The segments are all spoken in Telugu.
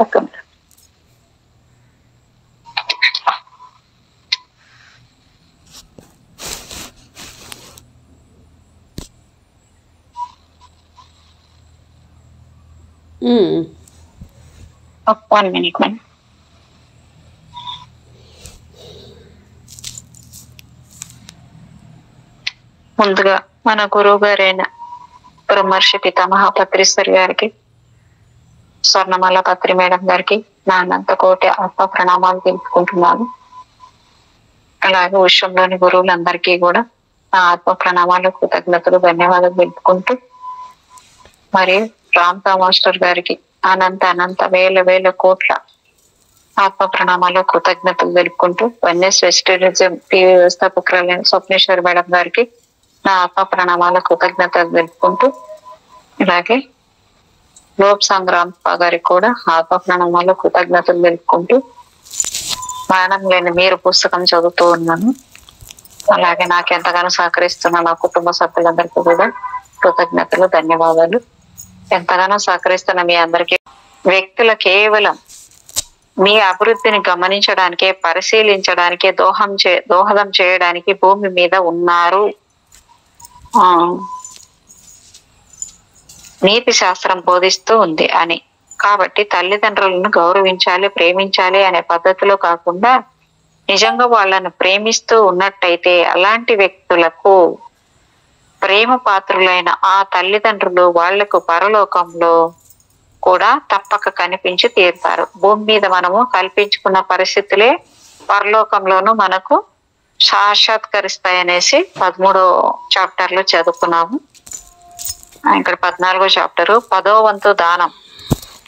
ఓకే. ఒక 1 minute మేడం. ముందుగా మన గురువు గారైన బ్రహ్మర్షి పితామహ పత్రిశ్వరి గారికి, స్వర్ణమాల పత్రి మేడం గారికి నా అనంత కోటి ఆత్మ ప్రణామాలు తెలుపుకుంటున్నాను. అలాగే విశ్వంలోని గురువులందరికీ కూడా నా ఆత్మ ప్రణామాలు, కృతజ్ఞతలు, ధన్యవాదాలు తెలుపుకుంటూ, మరియు రామ్తా మాస్టర్ గారికి అనంత అనంత వేల వేల కోట్ల ఆత్మ ప్రణామాలు, కృతజ్ఞతలు తెలుపుకుంటూ, వన్యస్ వెజిటేరియనిజం టీవీ వ్యవస్థాపకురాలైన స్వప్నేశ్వరి మేడం గారికి నా ఆత్మ ప్రణామాలు, కృతజ్ఞతలు తెలుపుకుంటూ, అలాగే లోక్ సంగ్రామ్ గారికి కూడా ఆత్మ ప్రణామాలు, కృతజ్ఞతలు తెలుపుకుంటూ, మరణం లేని మీరు పుస్తకం చదువుతూ ఉన్నాను. అలాగే నాకు ఎంతగానో సహకరిస్తున్న నా కుటుంబ సభ్యులందరికీ కూడా కృతజ్ఞతలు, ధన్యవాదాలు. ఎంతగానో సహకరిస్తున్న మీ అందరికీ, వ్యక్తుల కేవలం మీ అభివృద్ధిని గమనించడానికే, పరిశీలించడానికే, దోహదం చేయడానికి భూమి మీద ఉన్నారు. నీతి శాస్త్రం బోధిస్తూ ఉంది అని. కాబట్టి తల్లిదండ్రులను గౌరవించాలి, ప్రేమించాలి అనే పద్ధతిలో కాకుండా నిజంగా వాళ్ళను ప్రేమిస్తూ ఉన్నట్టయితే అలాంటి వ్యక్తులకు ప్రేమ పాత్రులైన ఆ తల్లిదండ్రులు వాళ్లకు పరలోకంలో కూడా తప్పక కనిపించి తీరుతారు. భూమి మీద మనము కల్పించుకున్న పరిస్థితులే పరలోకంలోనూ మనకు సాక్షాత్కరిస్తాయనేసి 13వ చాప్టర్లో చదువుకున్నాము. ఇక్కడ 14వ చాప్టరు 10వ వంతు దానం.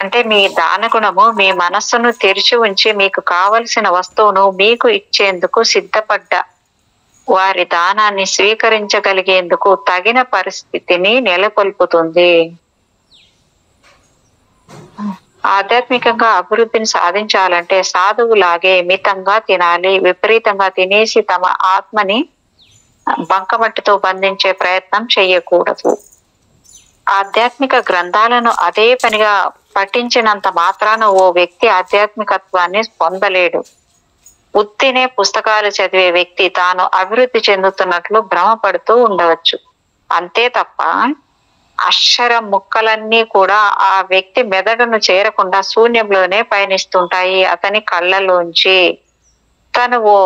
అంటే మీ దాన గుణము మీ మనస్సును తెరిచి ఉంచి మీకు కావలసిన వస్తువును మీకు ఇచ్చేందుకు సిద్ధపడ్డ వారి దానాన్ని స్వీకరించగలిగేందుకు తగిన పరిస్థితిని నెలకొల్పుతుంది. ఆధ్యాత్మికంగా అభివృద్ధిని సాధించాలంటే సాధువులాగే మితంగా తినాలి. విపరీతంగా తినేసి తమ ఆత్మని బంకమట్టితో బంధించే ప్రయత్నం చేయకూడదు. ఆధ్యాత్మిక గ్రంథాలను అదే పనిగా పఠించినంత మాత్రాన ఓ వ్యక్తి ఆధ్యాత్మికత్వాన్ని పొందలేడు. ఉత్తినే పుస్తకాలు చదివే వ్యక్తి తాను అభివృద్ధి చెందుతున్నట్లు భ్రమపడుతూ ఉండవచ్చు. అంతే తప్ప అక్షర ముక్కలన్నీ కూడా ఆ వ్యక్తి మెదడును చేరకుండా శూన్యంలోనే పయనిస్తుంటాయి. అతని కళ్ళలోంచి తను ఓ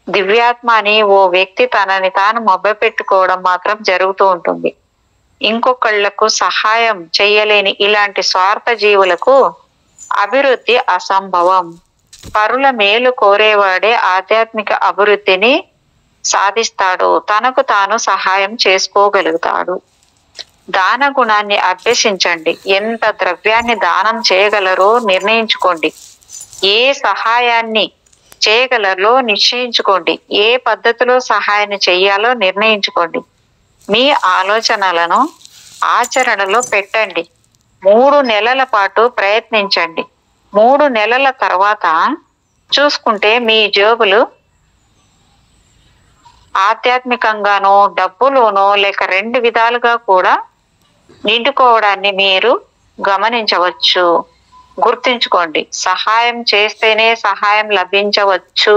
దివ్యాత్మ అని ఓ వ్యక్తి తనని తాను మభ్యపెట్టుకోవడం మాత్రం జరుగుతూ ఉంటుంది. ఇంకొకళ్లకు సహాయం చెయ్యలేని ఇలాంటి స్వార్థ జీవులకు అభివృద్ధి అసంభవం. పరుల మేలు కోరేవాడే ఆధ్యాత్మిక అభివృద్ధిని సాధిస్తాడు, తనకు తాను సహాయం చేసుకోగలుగుతాడు. దాన గుణాన్ని అభ్యసించండి. ఎంత ద్రవ్యాన్ని దానం చేయగలరో నిర్ణయించుకోండి. ఏ సహాయాన్ని చేయగలరో నిశ్చయించుకోండి. ఏ పద్ధతిలో సహాయాన్ని చెయ్యాలో నిర్ణయించుకోండి. మీ ఆలోచనలను ఆచరణలో పెట్టండి. 3 నెలల పాటు ప్రయత్నించండి. 3 నెలల తర్వాత చూసుకుంటే మీ జేబులు ఆధ్యాత్మికంగానో డబ్బులోనో లేక 2 విధాలుగా కూడా నిండుకోవడాన్ని మీరు గమనించవచ్చు. గుర్తుంచుకోండి, సహాయం చేస్తేనే సహాయం లభించవచ్చు.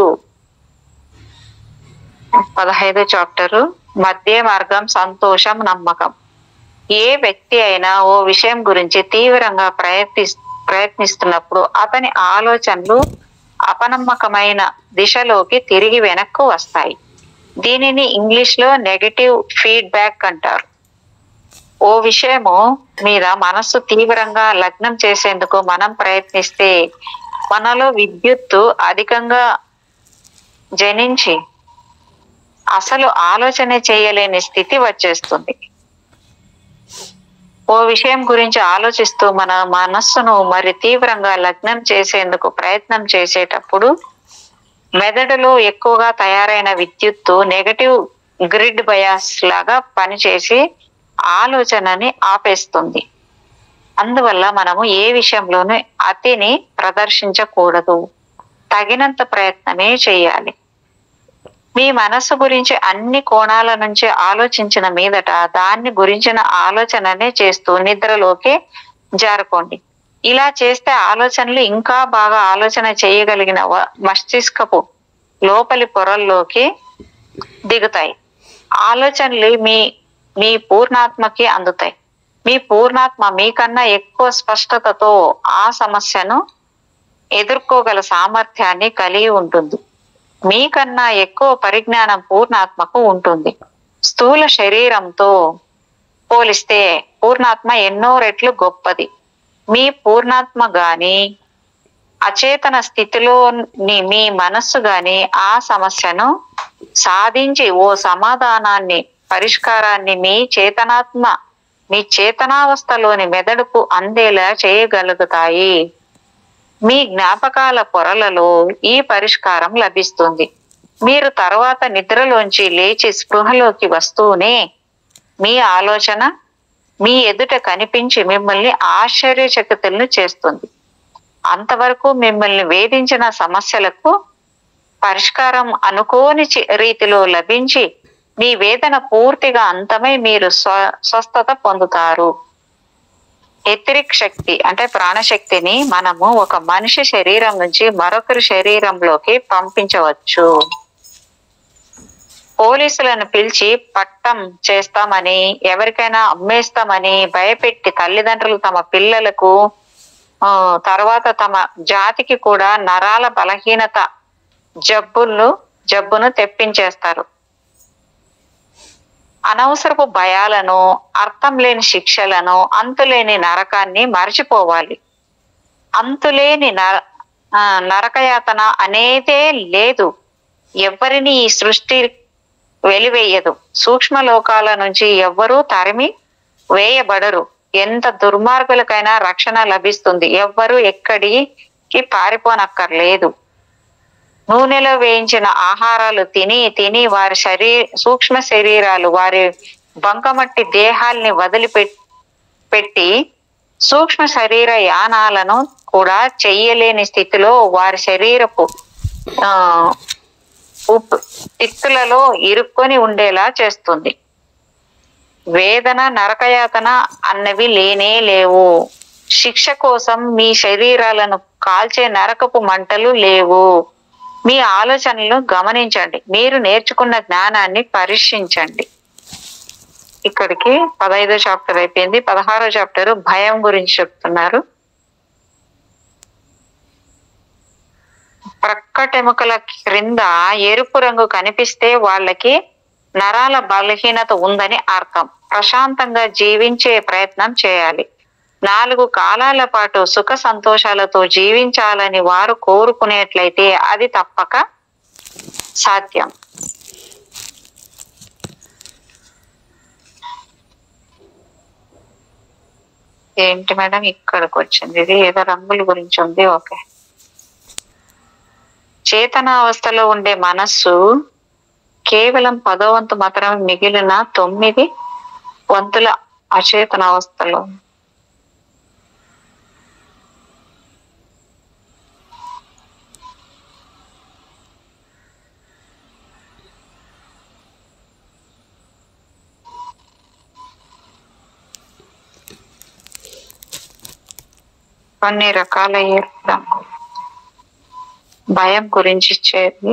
15వ చాప్టరు మధ్య మార్గం, సంతోషం, నమ్మకం. ఏ వ్యక్తి అయినా ఓ విషయం గురించి తీవ్రంగా ప్రయత్నిస్తున్నప్పుడు అతని ఆలోచనలు అపనమ్మకమైన దిశలోకి తిరిగి వెనక్కు వస్తాయి. దీనిని ఇంగ్లీష్ లో నెగటివ్ ఫీడ్బ్యాక్ అంటారు. ఓ విషయము మీద మనస్సు తీవ్రంగా లగ్నం చేసేందుకు మనం ప్రయత్నిస్తే మనలో విద్యుత్తు అధికంగా జనించి అసలు ఆలోచన చేయలేని స్థితి వచ్చేస్తుంది. ఓ విషయం గురించి ఆలోచిస్తూ మన మనస్సును మరి తీవ్రంగా లగ్నం చేసేందుకు ప్రయత్నం చేసేటప్పుడు మెదడులో ఎక్కువగా తయారైన విద్యుత్తు నెగటివ్ గ్రిడ్ బయాస్ లాగా పనిచేసి ఆలోచనని ఆపేస్తుంది. అందువల్ల మనము ఏ విషయంలోనూ అతిని ప్రదర్శించకూడదు. తగినంత ప్రయత్నమే చేయాలి. మీ మనస్సు గురించి అన్ని కోణాల నుంచి ఆలోచించిన మీదట దాన్ని గురించిన ఆలోచననే చేస్తూ నిద్రలోకి జారుకోండి. ఇలా చేస్తే ఆలోచనలు ఇంకా బాగా ఆలోచన చేయగలిగిన మస్తిష్కపు లోపలి పొరల్లోకి దిగుతాయి. ఆలోచనలు మీ పూర్ణాత్మకి అందుతాయి. మీ పూర్ణాత్మ మీకన్నా ఎక్కువ స్పష్టతతో ఆ సమస్యను ఎదుర్కోగల సామర్థ్యాన్ని కలిగి ఉంటుంది. మీకన్నా ఎక్కువ పరిజ్ఞానం పూర్ణాత్మకు ఉంటుంది. స్థూల శరీరంతో పోలిస్తే పూర్ణాత్మ ఎన్నో రెట్లు గొప్పది. మీ పూర్ణాత్మ గాని అచేతన స్థితిలోని మీ మనస్సు గాని ఆ సమస్యను సాధించి ఓ సమాధానాన్ని, పరిష్కారాన్ని మీ చేతనావస్థలోని మెదడుకు అందేలా చేయగలుగుతాయి. మీ జ్ఞాపకాల పొరలలో ఈ పరిష్కారం లభిస్తుంది. మీరు తర్వాత నిద్రలోంచి లేచి స్పృహలోకి వస్తూనే మీ ఆలోచన మీ ఎదుట కనిపించి మిమ్మల్ని ఆశ్చర్యచకితులను చేస్తుంది. అంతవరకు మిమ్మల్ని వేధించిన సమస్యలకు పరిష్కారం అనుకోని రీతిలో లభించి మీ వేదన పూర్తిగా అంతమై మీరు స్వస్థత పొందుతారు. ఎథరిక్ శక్తి అంటే ప్రాణశక్తిని మనము ఒక మనిషి శరీరం నుంచి మరొకరి శరీరంలోకి పంపించవచ్చు. పోలీసులను పిలిచి పట్టం చేస్తామని, ఎవరికైనా అమ్మేస్తామని భయపెట్టి తల్లిదండ్రులు తమ పిల్లలకు తర్వాత తమ జాతికి కూడా నరాల బలహీనత జబ్బును తెప్పించేస్తారు. అనవసరపు భయాలను, అర్థం లేని శిక్షలను, అంతులేని నరకాన్ని మర్చిపోవాలి. అంతులేని నరకయాతన అనేదే లేదు. ఎవరిని ఈ సృష్టి వెలివేయదు. సూక్ష్మ లోకాల నుంచి ఎవ్వరూ తరిమి వేయబడరు. ఎంత దుర్మార్గులకైనా రక్షణ లభిస్తుంది. ఎవ్వరూ ఎక్కడికి పారిపోనక్కర్లేదు. నూనెలో వేయించిన ఆహారాలు తిని వారి సూక్ష్మ శరీరాలు వారి బంకమట్టి దేహాల్ని వదిలిపెట్టి సూక్ష్మ శరీర యానాలను కూడా చెయ్యలేని స్థితిలో వారి శరీరపు తిత్తులలో ఇరుక్కొని ఉండేలా చేస్తుంది. వేదన, నరకయాతన అన్నవి లేనే లేవు. శిక్ష కోసం మీ శరీరాలను కాల్చే నరకపు మంటలు లేవు. మీ ఆలోచనలను గమనించండి. మీరు నేర్చుకున్న జ్ఞానాన్ని పరీక్షించండి. ఇక్కడికి 15వ చాప్టర్ అయిపోయింది. 16వ చాప్టర్ భయం గురించి చెప్తున్నారు. ప్రక్కటెముకల క్రింద ఎరుపు రంగు కనిపిస్తే వాళ్ళకి నరాల బలహీనత ఉందని అర్థం. ప్రశాంతంగా జీవించే ప్రయత్నం చేయాలి. 4 కాలాల పాటు సుఖ సంతోషాలతో జీవించాలని వారు కోరుకునేట్లయితే అది తప్పక సాధ్యం. ఏంటి మేడం ఇక్కడికి వచ్చింది? ఇది ఏదో రంగుల గురించి ఉంది. ఓకే. చేతనావస్థలో ఉండే మనస్సు కేవలం 10వ వంతు మాత్రమే మిగిలిన 9 వంతుల అచేతనావస్థలో కొన్ని రకాల భయం గురించి ఇచ్చేది.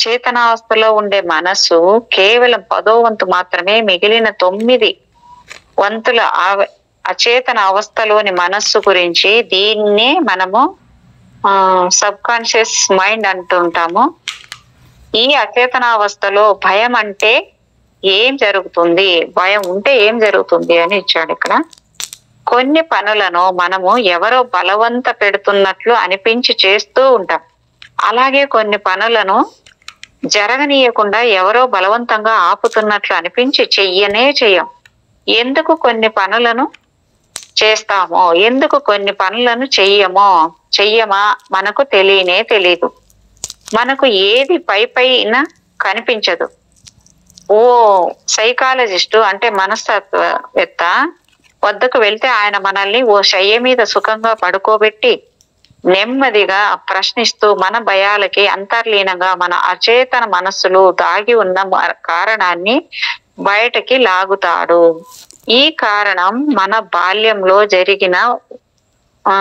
చేతనావస్థలో ఉండే మనస్సు కేవలం 10వ వంతు మాత్రమే మిగిలిన 9 వంతుల అచేతన అవస్థలోని మనస్సు గురించి దీన్నే మనము సబ్ కాన్షియస్ మైండ్ అంటుంటాము. ఈ అచేతనావస్థలో భయం అంటే ఏం జరుగుతుంది, భయం ఉంటే ఏం జరుగుతుంది అని ఇచ్చాడు ఇక్కడ. కొన్ని పనులను మనము ఎవరో బలవంత పెడుతున్నట్లు అనిపించి చేస్తూ ఉంటాం. అలాగే కొన్ని పనులను జరగనీయకుండా ఎవరో బలవంతంగా ఆపుతున్నట్లు అనిపించి చెయ్యం. ఎందుకు కొన్ని పనులను చేస్తామో, ఎందుకు కొన్ని పనులను చెయ్యమా మనకు తెలీదు. మనకు ఏది పైన కనిపించదు. ఓ సైకాలజిస్టు అంటే మనస్తత్వవేత్త వద్దకు వెళ్తే ఆయన మనల్ని ఓ శయ్య మీద సుఖంగా పడుకోబెట్టి నెమ్మదిగా ప్రశ్నిస్తూ మన భయాలకి అంతర్లీనంగా మన అచేతన మనస్సులో దాగి ఉన్న కారణాన్ని బయటకి లాగుతాడు. ఈ కారణం మన బాల్యంలో ఆ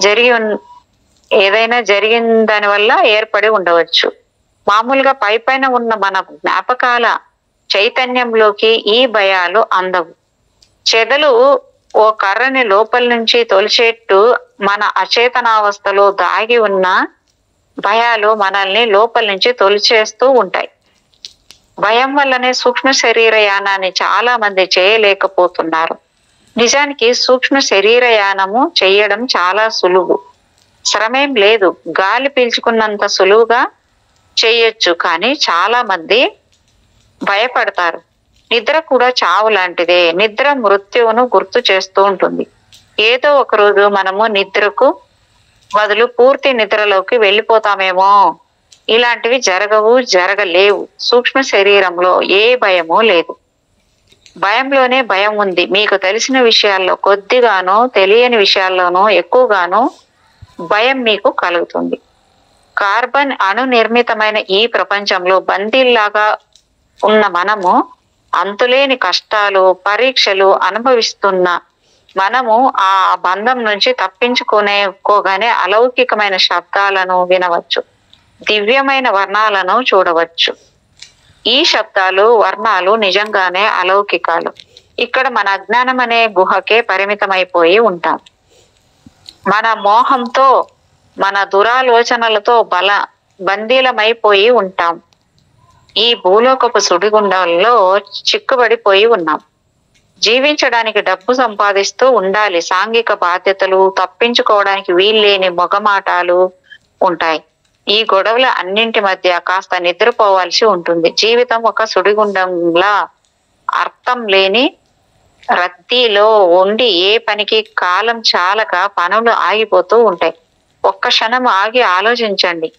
జరిగి ఏదైనా జరిగిన దాని వల్ల ఏర్పడి ఉండవచ్చు. మామూలుగా పైన ఉన్న మన జ్ఞాపకాల చైతన్యంలోకి ఈ భయాలు అందవు. చెదలు ఓ కర్రని లోపల నుంచి తొలిచేట్టు మన అచేతనావస్థలో దాగి ఉన్న భయాలు మనల్ని లోపల నుంచి తొలిచేస్తూ ఉంటాయి. భయం వల్లనే సూక్ష్మ శరీరయానాన్ని చాలా మంది చేయలేకపోతున్నారు. నిజానికి సూక్ష్మ శరీరయానము చేయడం చాలా సులువు, శ్రమేం లేదు. గాలి పీల్చుకున్నంత సులువుగా చేయొచ్చు. కానీ చాలా మంది భయపడతారు. నిద్ర కూడా చావు లాంటిదే. నిద్ర మృత్యువును గుర్తు చేస్తూ ఉంటుంది. ఏదో ఒక రోజు మనము నిద్రకు బదులు పూర్తి నిద్రలోకి వెళ్ళిపోతామేమో. ఇలాంటివి జరగలేవు. సూక్ష్మ శరీరంలో ఏ భయమూ లేదు. భయంలోనే భయం ఉంది. మీకు తెలిసిన విషయాల్లో కొద్దిగానో తెలియని విషయాల్లోనో ఎక్కువగానో భయం మీకు కలుగుతుంది. కార్బన్ అణు నిర్మితమైన ఈ ప్రపంచంలో బందీల్లాగా ఉన్న మనము అంతులేని కష్టాలు పరీక్షలు అనుభవిస్తున్న మనము ఆ బంధం నుంచి తప్పించుకోగానే అలౌకికమైన శబ్దాలను వినవచ్చు, దివ్యమైన వర్ణాలను చూడవచ్చు. ఈ శబ్దాలు వర్ణాలు నిజంగానే అలౌకికాలు. ఇక్కడ మన అజ్ఞానం అనే గుహకే పరిమితమైపోయి ఉంటాం. మన మోహంతో మన దురాలోచనలతో బందీలమైపోయి ఉంటాం. ఈ భూలోకపు సుడిగుండంలో చిక్కుబడిపోయి ఉన్నాం. జీవించడానికి డబ్బు సంపాదిస్తూ ఉండాలి. సాంఘిక బాధ్యతలు, తప్పించుకోవడానికి వీల్లేని మొగమాటాలు ఉంటాయి. ఈ గొడవల అన్నింటి మధ్య కాస్త నిద్రపోవాల్సి ఉంటుంది. జీవితం ఒక సుడిగుండంలా అర్థం లేని రద్దీలో ఉండి ఏ పనికి కాలం చాలక పనులు ఆగిపోతూ ఉంటాయి. ఒక్క క్షణం ఆగి ఆలోచించండి.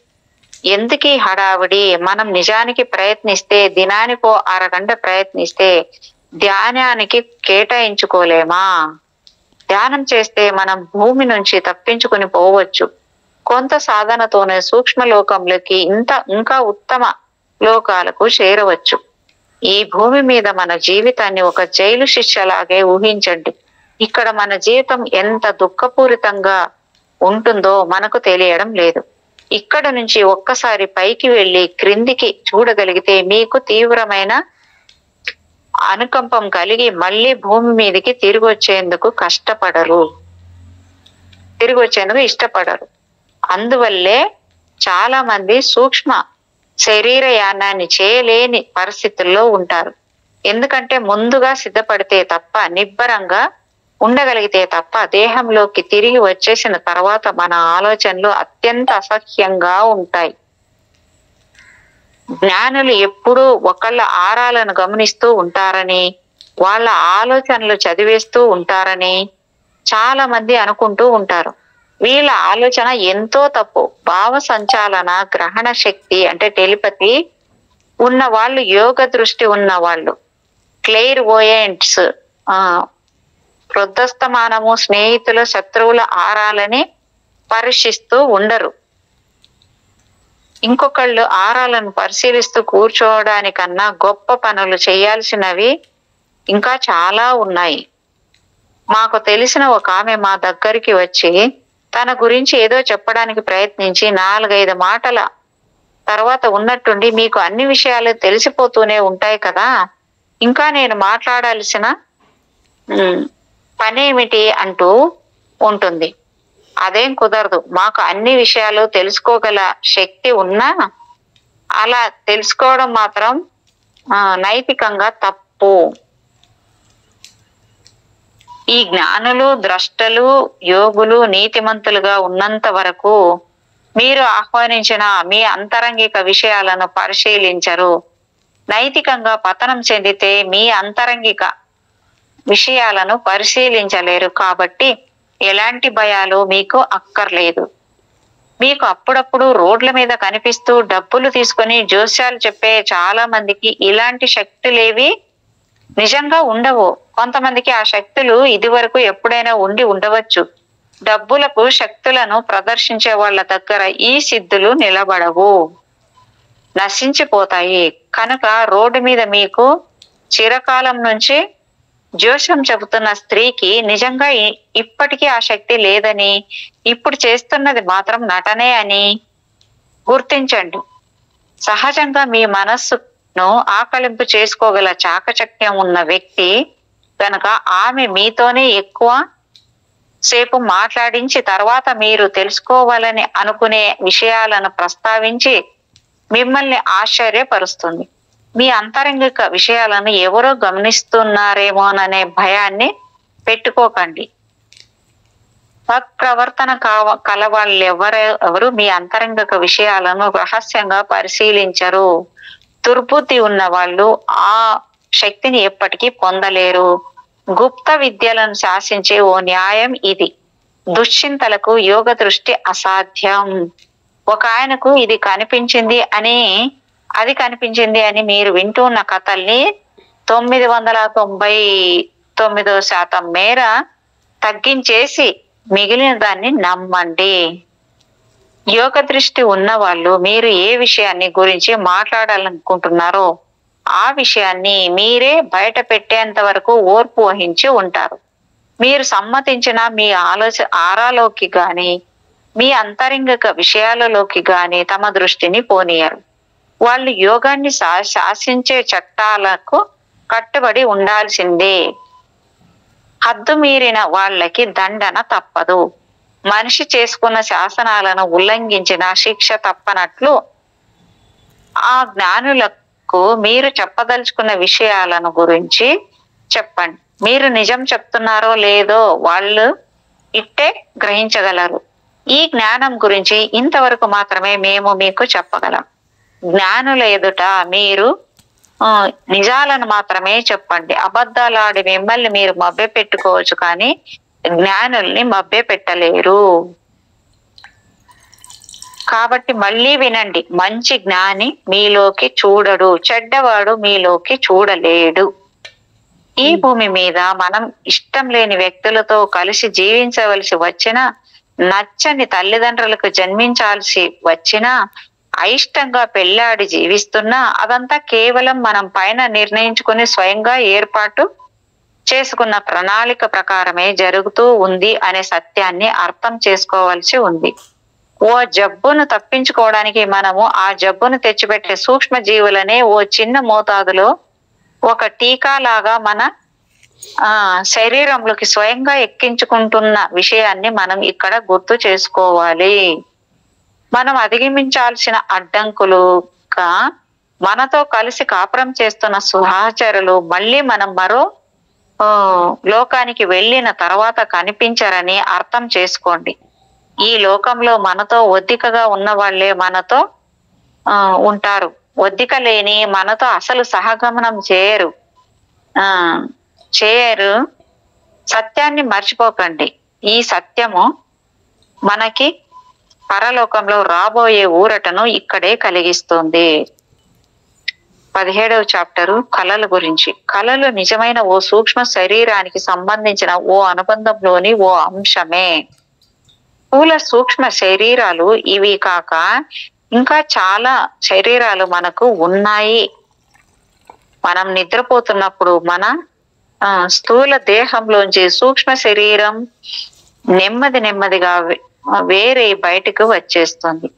ఎందుకీ హడావిడి? మనం నిజానికి ప్రయత్నిస్తే, దినానికో అరగంట ప్రయత్నిస్తే ధ్యానానికి కేటాయించుకోలేమా? ధ్యానం చేస్తే మనం భూమి నుంచి తప్పించుకుని పోవచ్చు. కొంత సాధనతోనే సూక్ష్మ లోకంలోకి ఇంకా ఉత్తమ లోకాలకు చేరవచ్చు. ఈ భూమి మీద మన జీవితాన్ని ఒక జైలు శిక్షలాగే ఊహించండి. ఇక్కడ మన జీవితం ఎంత దుఃఖపూరితంగా ఉంటుందో మనకు తెలియడం లేదు. ఇక్కడ నుంచి ఒక్కసారి పైకి వెళ్ళి క్రిందికి చూడగలిగితే మీకు తీవ్రమైన అనుకంపం కలిగి మళ్ళీ భూమి మీదకి తిరిగి వచ్చేందుకు ఇష్టపడరు. అందువల్లే చాలా మంది సూక్ష్మ శరీరయానాన్ని చేయలేని పరిస్థితుల్లో ఉంటారు. ఎందుకంటే ముందుగా సిద్ధపడితే తప్ప, నిబ్బరంగా ఉండగలిగితే తప్ప, దేహంలోకి తిరిగి వచ్చేసిన తర్వాత మన ఆలోచనలు అత్యంత అసహ్యంగా ఉంటాయి. జ్ఞానులు ఎప్పుడూ ఒకళ్ళ ఆరాలను గమనిస్తూ ఉంటారని, వాళ్ళ ఆలోచనలు చదివేస్తూ ఉంటారని చాలా మంది అనుకుంటూ ఉంటారు. వీళ్ళ ఆలోచన ఎంతో తప్పు. భావ సంచాలన, గ్రహణ శక్తి అంటే టెలిపతి ఉన్న వాళ్ళు, యోగ దృష్టి ఉన్న వాళ్ళు, క్లెయిర్ ఓయెంట్స్, వృద్ధస్తమానము స్నేహితుల శత్రువుల ఆరాలని పరీక్షిస్తూ ఉండరు. ఇంకొకళ్ళు ఆరాలను పరిశీలిస్తూ కూర్చోవడానికన్నా గొప్ప పనులు చేయాల్సినవి ఇంకా చాలా ఉన్నాయి. మాకు తెలిసిన ఒక ఆమె మా దగ్గరికి వచ్చి తన గురించి ఏదో చెప్పడానికి ప్రయత్నించి 4-5 మాటల తర్వాత ఉన్నట్టుండి, మీకు అన్ని విషయాలు తెలిసిపోతూనే ఉంటాయి కదా, ఇంకా నేను మాట్లాడాల్సిన పనేమిటి అంటూ ఉంటుంది. అదేం కుదరదు. మాకు అన్ని విషయాలు తెలుసుకోగల శక్తి ఉన్నా అలా తెలుసుకోవడం మాత్రం నైతికంగా తప్పు. ఈ జ్ఞానులు, ద్రష్టలు, యోగులు నీతిమంతులుగా ఉన్నంత వరకు మీరు ఆహ్వానించిన మీ అంతరంగిక విషయాలను పరిశీలించరు. నైతికంగా పతనం చెందితే మీ అంతరంగిక విషయాలను పరిశీలించలేరు. కాబట్టి ఎలాంటి భయాలు మీకు అక్కర్లేదు. మీకు అప్పుడప్పుడు రోడ్ల మీద కనిపిస్తూ డబ్బులు తీసుకొని జోస్యాలు చెప్పే చాలా మందికి ఇలాంటి శక్తులేవి నిజంగా ఉండవు. కొంతమందికి ఆ శక్తులు ఇది వరకు ఎప్పుడైనా ఉండి ఉండవచ్చు. డబ్బులకు శక్తులను ప్రదర్శించే వాళ్ళ దగ్గర ఈ సిద్ధులు నిలబడవు, నశించిపోతాయి. కనుక రోడ్డు మీద మీకు చిరకాలం నుంచి జోషం చెబుతున్న స్త్రీకి నిజంగా ఇప్పటికీ ఆ శక్తి లేదని, ఇప్పుడు చేస్తున్నది మాత్రం నటనే అని గుర్తించండి. సహజంగా మీ మనస్సును ఆకలింపు చేసుకోగల చాకచక్యం ఉన్న వ్యక్తి కనుక ఆమె మీతోనే ఎక్కువ సేపు మాట్లాడించి తర్వాత మీరు తెలుసుకోవాలని అనుకునే విషయాలను ప్రస్తావించి మిమ్మల్ని ఆశ్చర్యపరుస్తుంది. మీ అంతరంగిక విషయాలను ఎవరో గమనిస్తున్నారేమోననే భయాన్ని పెట్టుకోకండి. ప్రవర్తన కలవాళ్ళు ఎవరు మీ అంతరంగిక విషయాలను రహస్యంగా పరిశీలించరు. దుర్బుద్ధి ఉన్న వాళ్ళు ఆ శక్తిని ఎప్పటికీ పొందలేరు. గుప్త విద్యలను శాసించే ఓ న్యాయం ఇది. దుశ్చింతలకు యోగ దృష్టి అసాధ్యం. ఒక ఆయనకు అది కనిపించింది అని మీరు వింటున్న కథల్ని 999% మేర తగ్గించేసి మిగిలిన దాన్ని నమ్మండి. యోగ దృష్టి ఉన్న వాళ్ళు మీరు ఏ విషయాన్ని గురించి మాట్లాడాలనుకుంటున్నారో ఆ విషయాన్ని మీరే బయట పెట్టేంత వరకు ఓర్పు వహించి ఉంటారు. మీరు సమ్మతించిన మీ ఆరాలోకి గాని మీ అంతరంగిక విషయాలలోకి గాని తమ దృష్టిని పోనీయరు. వాళ్ళు యోగాన్ని శాసించే చట్టాలకు కట్టుబడి ఉండాల్సిందే. హద్దు మీరిన వాళ్ళకి దండన తప్పదు. మనిషి చేసుకున్న శాసనాలను ఉల్లంఘించిన శిక్ష తప్పనట్లు ఆ జ్ఞానులకు మీరు చెప్పదలుచుకున్న విషయాలను గురించి చెప్పండి. మీరు నిజం చెప్తున్నారో లేదో వాళ్ళు ఇట్టే గ్రహించగలరు. ఈ జ్ఞానం గురించి ఇంతవరకు మాత్రమే మేము మీకు చెప్పగలం. జ్ఞానుల ఎదుట మీరు నిజాలను మాత్రమే చెప్పండి. అబద్ధాలాడి మిమ్మల్ని మీరు మభ్య పెట్టుకోవచ్చు, కానీ జ్ఞానుల్ని మభ్య పెట్టలేరు. కాబట్టి మళ్ళీ వినండి, మంచి జ్ఞాని మీలోకి చూడడు, చెడ్డవాడు మీలోకి చూడలేడు. ఈ భూమి మీద మనం ఇష్టం లేని వ్యక్తులతో కలిసి జీవించవలసి వచ్చినా, నచ్చని తల్లిదండ్రులకు జన్మించాల్సి వచ్చినా, అయిష్టంగా పెళ్లాడి జీవిస్తున్నా అదంతా కేవలం మనం పైన నిర్ణయించుకుని స్వయంగా ఏర్పాటు చేసుకున్న ప్రణాళిక ప్రకారమే జరుగుతూ ఉంది అనే సత్యాన్ని అర్థం చేసుకోవాల్సి ఉంది. ఓ జబ్బును తప్పించుకోవడానికి మనము ఆ జబ్బును తెచ్చిపెట్టే సూక్ష్మ జీవులనే ఓ చిన్న మోతాదులో ఒక టీకా లాగా మన శరీరంలోకి స్వయంగా ఎక్కించుకుంటున్న విషయాన్ని మనం ఇక్కడ గుర్తు చేసుకోవాలి. మనం అధిగమించాల్సిన అడ్డంకులుగా మనతో కలిసి కాపురం చేస్తున్న సహచరులు మళ్ళీ మనం మరో లోకానికి వెళ్ళిన తర్వాత కనిపించరని అర్థం చేసుకోండి. ఈ లోకంలో మనతో ఒద్దికగా ఉన్న వాళ్ళే మనతో ఉంటారు. ఒద్దిక లేని మనతో అసలు సహగమనం చేయరు. సత్యాన్ని మర్చిపోకండి. ఈ సత్యము మనకి పరలోకంలో రాబోయే ఊరటను ఇక్కడే కలిగిస్తుంది. 17వ చాప్టరు కళల గురించి. కళలు నిజమైన ఓ సూక్ష్మ శరీరానికి సంబంధించిన ఓ అనుబంధంలోని ఓ అంశమే. స్థూల సూక్ష్మ శరీరాలు ఇవి కాక ఇంకా చాలా శరీరాలు మనకు ఉన్నాయి. మనం నిద్రపోతున్నప్పుడు మన స్థూల దేహంలోంచి సూక్ష్మ శరీరం నెమ్మదిగా వేరే బయటకు వచ్చేస్తుంది.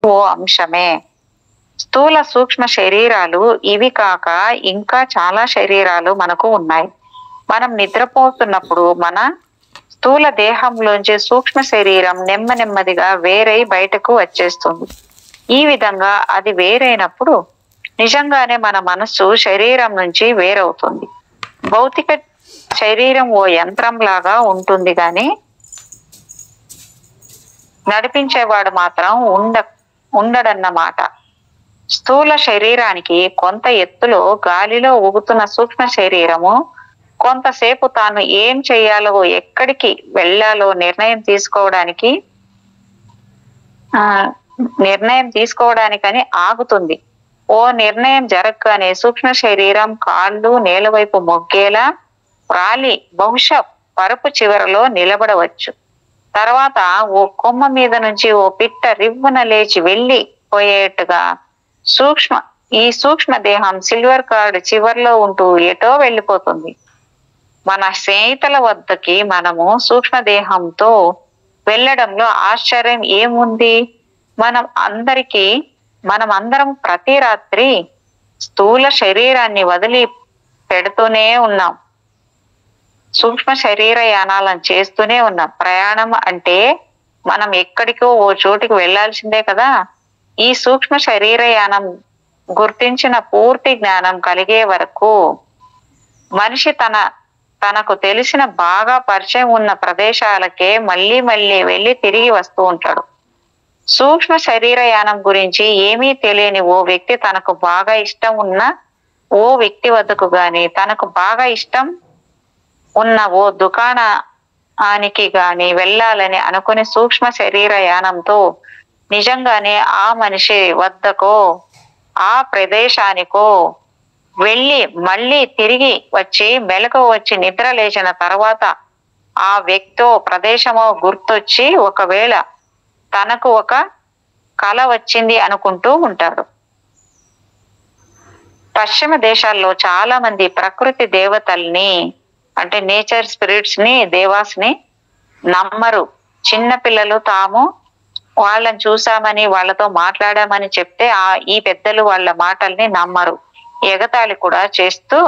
ఓ అంశమే. స్థూల సూక్ష్మ శరీరాలు ఇవి కాక ఇంకా చాలా శరీరాలు మనకు ఉన్నాయి. మనం నిద్రపోతున్నప్పుడు మన స్థూల దేహంలోంచి సూక్ష్మ శరీరం నెమ్మదిగా వేరై బయటకు వచ్చేస్తుంది. ఈ విధంగా అది వేరైనప్పుడు నిజంగానే మన మనస్సు శరీరం నుంచి వేరవుతుంది. భౌతిక శరీరం ఓ యంత్రం లాగా ఉంటుంది గాని నడిపించేవాడు మాత్రం ఉండడన్నమాట. స్థూల శరీరానికి కొంత ఎత్తులో గాలిలో ఊగుతున్న సూక్ష్మ శరీరము కొంతసేపు తాను ఏం చెయ్యాలో ఎక్కడికి వెళ్ళాలో నిర్ణయం తీసుకోవడానికని ఆగుతుంది. ఓ నిర్ణయం జరగగానే సూక్ష్మ శరీరం కాళ్ళు నేల వైపు మొగ్గేలా రాలి బహుశా పరుపు చివరలో నిలబడవచ్చు. తర్వాత ఓ కొమ్మ మీద నుంచి ఓ పిట్ట రివ్వున లేచి వెళ్ళి పోయేట్టుగా ఈ సూక్ష్మ దేహం సిల్వర్ కార్డ్ చివర్లో ఉంటూ ఎటో వెళ్ళిపోతుంది. మన స్నేహితుల వద్దకి మనము సూక్ష్మదేహంతో వెళ్ళడంలో ఆశ్చర్యం ఏముంది? మనం అందరం ప్రతి రాత్రి స్థూల శరీరాన్ని వదిలి పెడుతూనే ఉన్నాం. సూక్ష్మ శరీర యానాలను చేస్తూనే ఉన్నాం. ప్రయాణం అంటే మనం ఎక్కడికో ఓ చోటికి వెళ్లాల్సిందే కదా. ఈ సూక్ష్మ శరీర యానం గుర్తించిన పూర్తి జ్ఞానం కలిగే వరకు మనిషి తనకు తెలిసిన బాగా పరిచయం ఉన్న ప్రదేశాలకే మళ్ళీ మళ్ళీ వెళ్ళి తిరిగి వస్తూ ఉంటాడు. సూక్ష్మ శరీర యానం గురించి ఏమీ తెలియని ఓ వ్యక్తి తనకు బాగా ఇష్టం ఉన్న ఓ వ్యక్తి వద్దకు గాని, తనకు బాగా ఇష్టం ఉన్న ఓ దుకాణానికి గాని వెళ్ళాలని అనుకుని సూక్ష్మ శరీర యానంతో నిజంగానే ఆ మనిషి వద్దకో ఆ ప్రదేశానికో వెళ్ళి మళ్ళీ తిరిగి వచ్చి మెలకువ వచ్చి నిద్ర లేచిన తర్వాత ఆ వ్యక్తో ప్రదేశమో గుర్తొచ్చి ఒకవేళ తనకు ఒక కల వచ్చింది అనుకుంటూ ఉంటాడు. పశ్చిమ దేశాల్లో చాలా మంది ప్రకృతి దేవతల్ని అంటే నేచర్ స్పిరిట్స్ ని దేవాస్ని నమ్మరు. చిన్న పిల్లలు తాము వాళ్ళని చూసామని వాళ్ళతో మాట్లాడామని చెప్తే ఈ పెద్దలు వాళ్ళ మాటల్ని నమ్మరు, ఎగతాళి కూడా చేస్తూ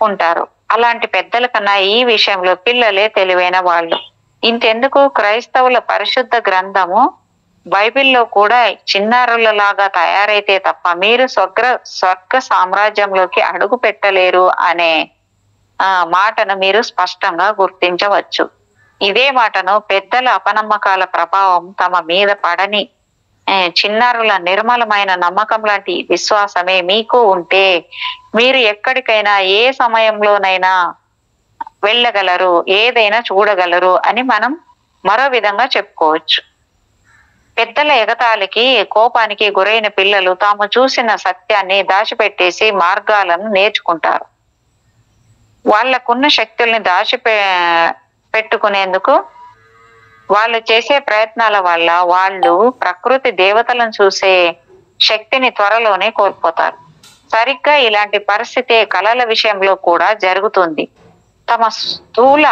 ఉంటారు. అలాంటి పెద్దల కన్నా ఈ విషయంలో పిల్లలే తెలివైన వాళ్ళు. ఇంతెందుకు, క్రైస్తవుల పరిశుద్ధ గ్రంథము బైబిల్లో కూడా చిన్నారులలాగా తయారైతే తప్ప మీరు స్వర్గ సామ్రాజ్యంలోకి అడుగు పెట్టలేరు అనే మాటను మీరు స్పష్టంగా గుర్తించవచ్చు. ఇదే మాటను పెద్దల అపనమ్మకాల ప్రభావం తమ మీద పడని చిన్నారుల నిర్మలమైన నమ్మకం లాంటి విశ్వాసమే మీకు ఉంటే మీరు ఎక్కడికైనా ఏ సమయంలోనైనా వెళ్ళగలరు, ఏదైనా చూడగలరు అని మనం మరో విధంగా చెప్పుకోవచ్చు. పెద్దల ఎగతాళికి కోపానికి గురైన పిల్లలు తాము చూసిన సత్యాన్ని దాచిపెట్టేసి మార్గాలను నేర్చుకుంటారు. వాళ్లకున్న శక్తుల్ని పెట్టుకునేందుకు వాళ్ళు చేసే ప్రయత్నాల వల్ల వాళ్ళు ప్రకృతి దేవతలను చూసే శక్తిని త్వరలోనే కోల్పోతారు. సరిగ్గా ఇలాంటి పరిస్థితి కళల విషయంలో కూడా జరుగుతుంది. తమ స్థూల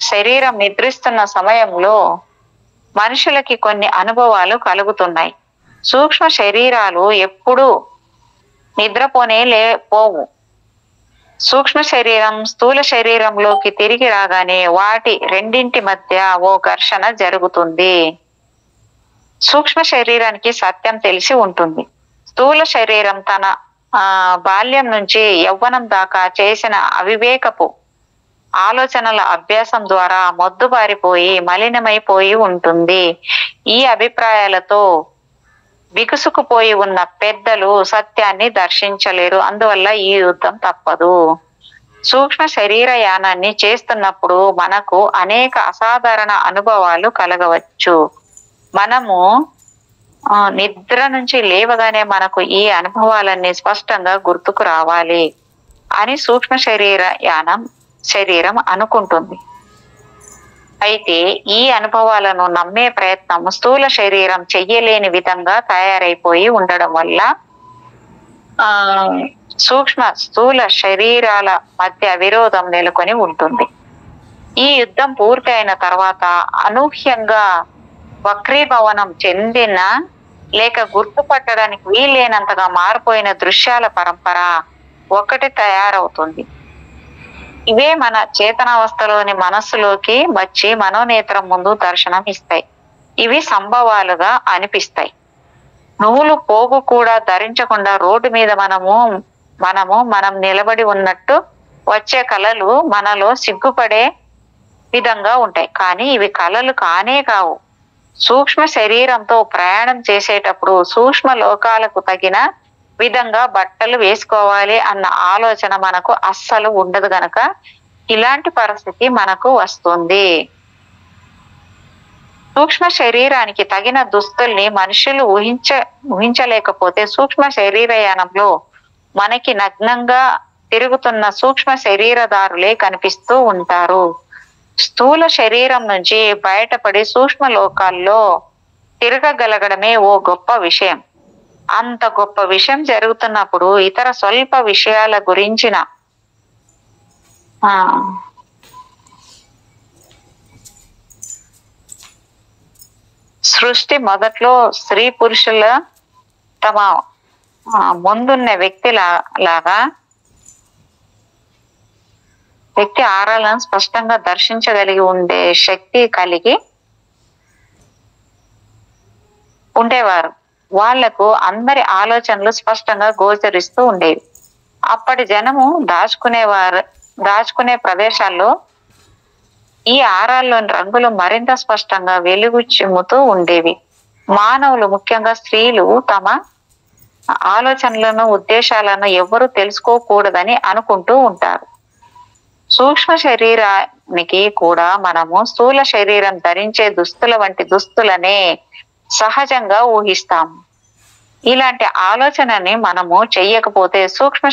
శరీరం నిద్రిస్తున్న సమయంలో మనుషులకి కొన్ని అనుభవాలు కలుగుతున్నాయి. సూక్ష్మ శరీరాలు ఎప్పుడూ పోవు. సూక్ష్మ శరీరం స్థూల శరీరంలోకి తిరిగి రాగానే వాటి రెండింటి మధ్య ఓ ఘర్షణ జరుగుతుంది. సూక్ష్మ శరీరానికి సత్యం తెలిసి ఉంటుంది. స్థూల శరీరం తన బాల్యం నుంచి యవ్వనం దాకా చేసిన అవివేకపు ఆలోచనల అభ్యాసం ద్వారా మొద్దుబారిపోయి మలినమైపోయి ఉంటుంది. ఈ అభిప్రాయాలతో బిగుసుకుపోయి ఉన్న పెద్దలు సత్యాన్ని దర్శించలేరు. అందువల్ల ఈ యుద్ధం తప్పదు. సూక్ష్మ శరీర యానాన్ని చేస్తున్నప్పుడు మనకు అనేక అసాధారణ అనుభవాలు కలగవచ్చు. మనము నిద్ర నుంచి లేవగానే మనకు ఈ అనుభవాలన్నీ స్పష్టంగా గుర్తుకు రావాలి అని సూక్ష్మ శరీరం అనుకుంటుంది. అయితే ఈ అనుభవాలను నమ్మే ప్రయత్నం స్థూల శరీరం చెయ్యలేని విధంగా తయారైపోయి ఉండడం వల్ల స్థూల శరీరాల మధ్య విరోధం నెలకొని ఉంటుంది. ఈ యుద్ధం పూర్తి అయిన తర్వాత అనూహ్యంగా వక్రీభవనం చెందిన లేక గుర్తుపట్టడానికి వీలైనంతగా మారిపోయిన దృశ్యాల పరంపర ఒకటి తయారవుతుంది. ఇవే మన చేతనావస్థలోని మనస్సులోకి వచ్చి మనోనేత్రం ముందు దర్శనం ఇస్తాయి. ఇవి సంభవాలుగా అనిపిస్తాయి. నువ్వులు పోగు కూడా ధరించకుండా రోడ్డు మీద మనం నిలబడి ఉన్నట్టు వచ్చే కళలు మనలో సిగ్గుపడే విధంగా ఉంటాయి. కానీ ఇవి కళలు కానే కావు. సూక్ష్మ శరీరంతో ప్రయాణం చేసేటప్పుడు సూక్ష్మ లోకాలకు తగిన విధంగా బట్టలు వేసుకోవాలి అన్న ఆలోచన మనకు అస్సలు ఉండదు గనక ఇలాంటి పరిస్థితి మనకు వస్తుంది. సూక్ష్మ శరీరానికి తగిన దుస్తుల్ని మనుషులు ఊహించలేకపోతే సూక్ష్మ శరీరయానంలో మనకి నగ్నంగా తిరుగుతున్న సూక్ష్మ శరీరదారులే కనిపిస్తూ ఉంటారు. స్థూల శరీరం నుంచి బయటపడి సూక్ష్మ లోకాల్లో తిరగగలగడమే ఓ గొప్ప విషయం. అంత గొప్ప విషయం జరుగుతున్నప్పుడు ఇతర స్వల్ప విషయాల గురించిన సృష్టి మొదట్లో స్త్రీ పురుషుల తమ ముందున్న లాగా వ్యక్తి ఆరాలను స్పష్టంగా దర్శించగలిగి ఉండే శక్తి కలిగి ఉండేవారు. వాళ్లకు అందరి ఆలోచనలు స్పష్టంగా గోచరిస్తూ ఉండేవి. అప్పటి జనము దాచుకునే ప్రదేశాల్లో ఈ ఆరాల్లోని రంగులు మరింత స్పష్టంగా వెలుగు చిమ్ముతూ ఉండేవి. మానవులు, ముఖ్యంగా స్త్రీలు, తమ ఆలోచనలను, ఉద్దేశాలను ఎవ్వరూ తెలుసుకోకూడదని అనుకుంటూ ఉంటారు. సూక్ష్మ శరీరానికి కూడా మనము స్థూల శరీరం ధరించే దుస్తుల వంటి దుస్తులనే సహజంగా ఊహిస్తాము. ఇలాంటి ఆలోచనని మనము చెయ్యకపోతే సూక్ష్మ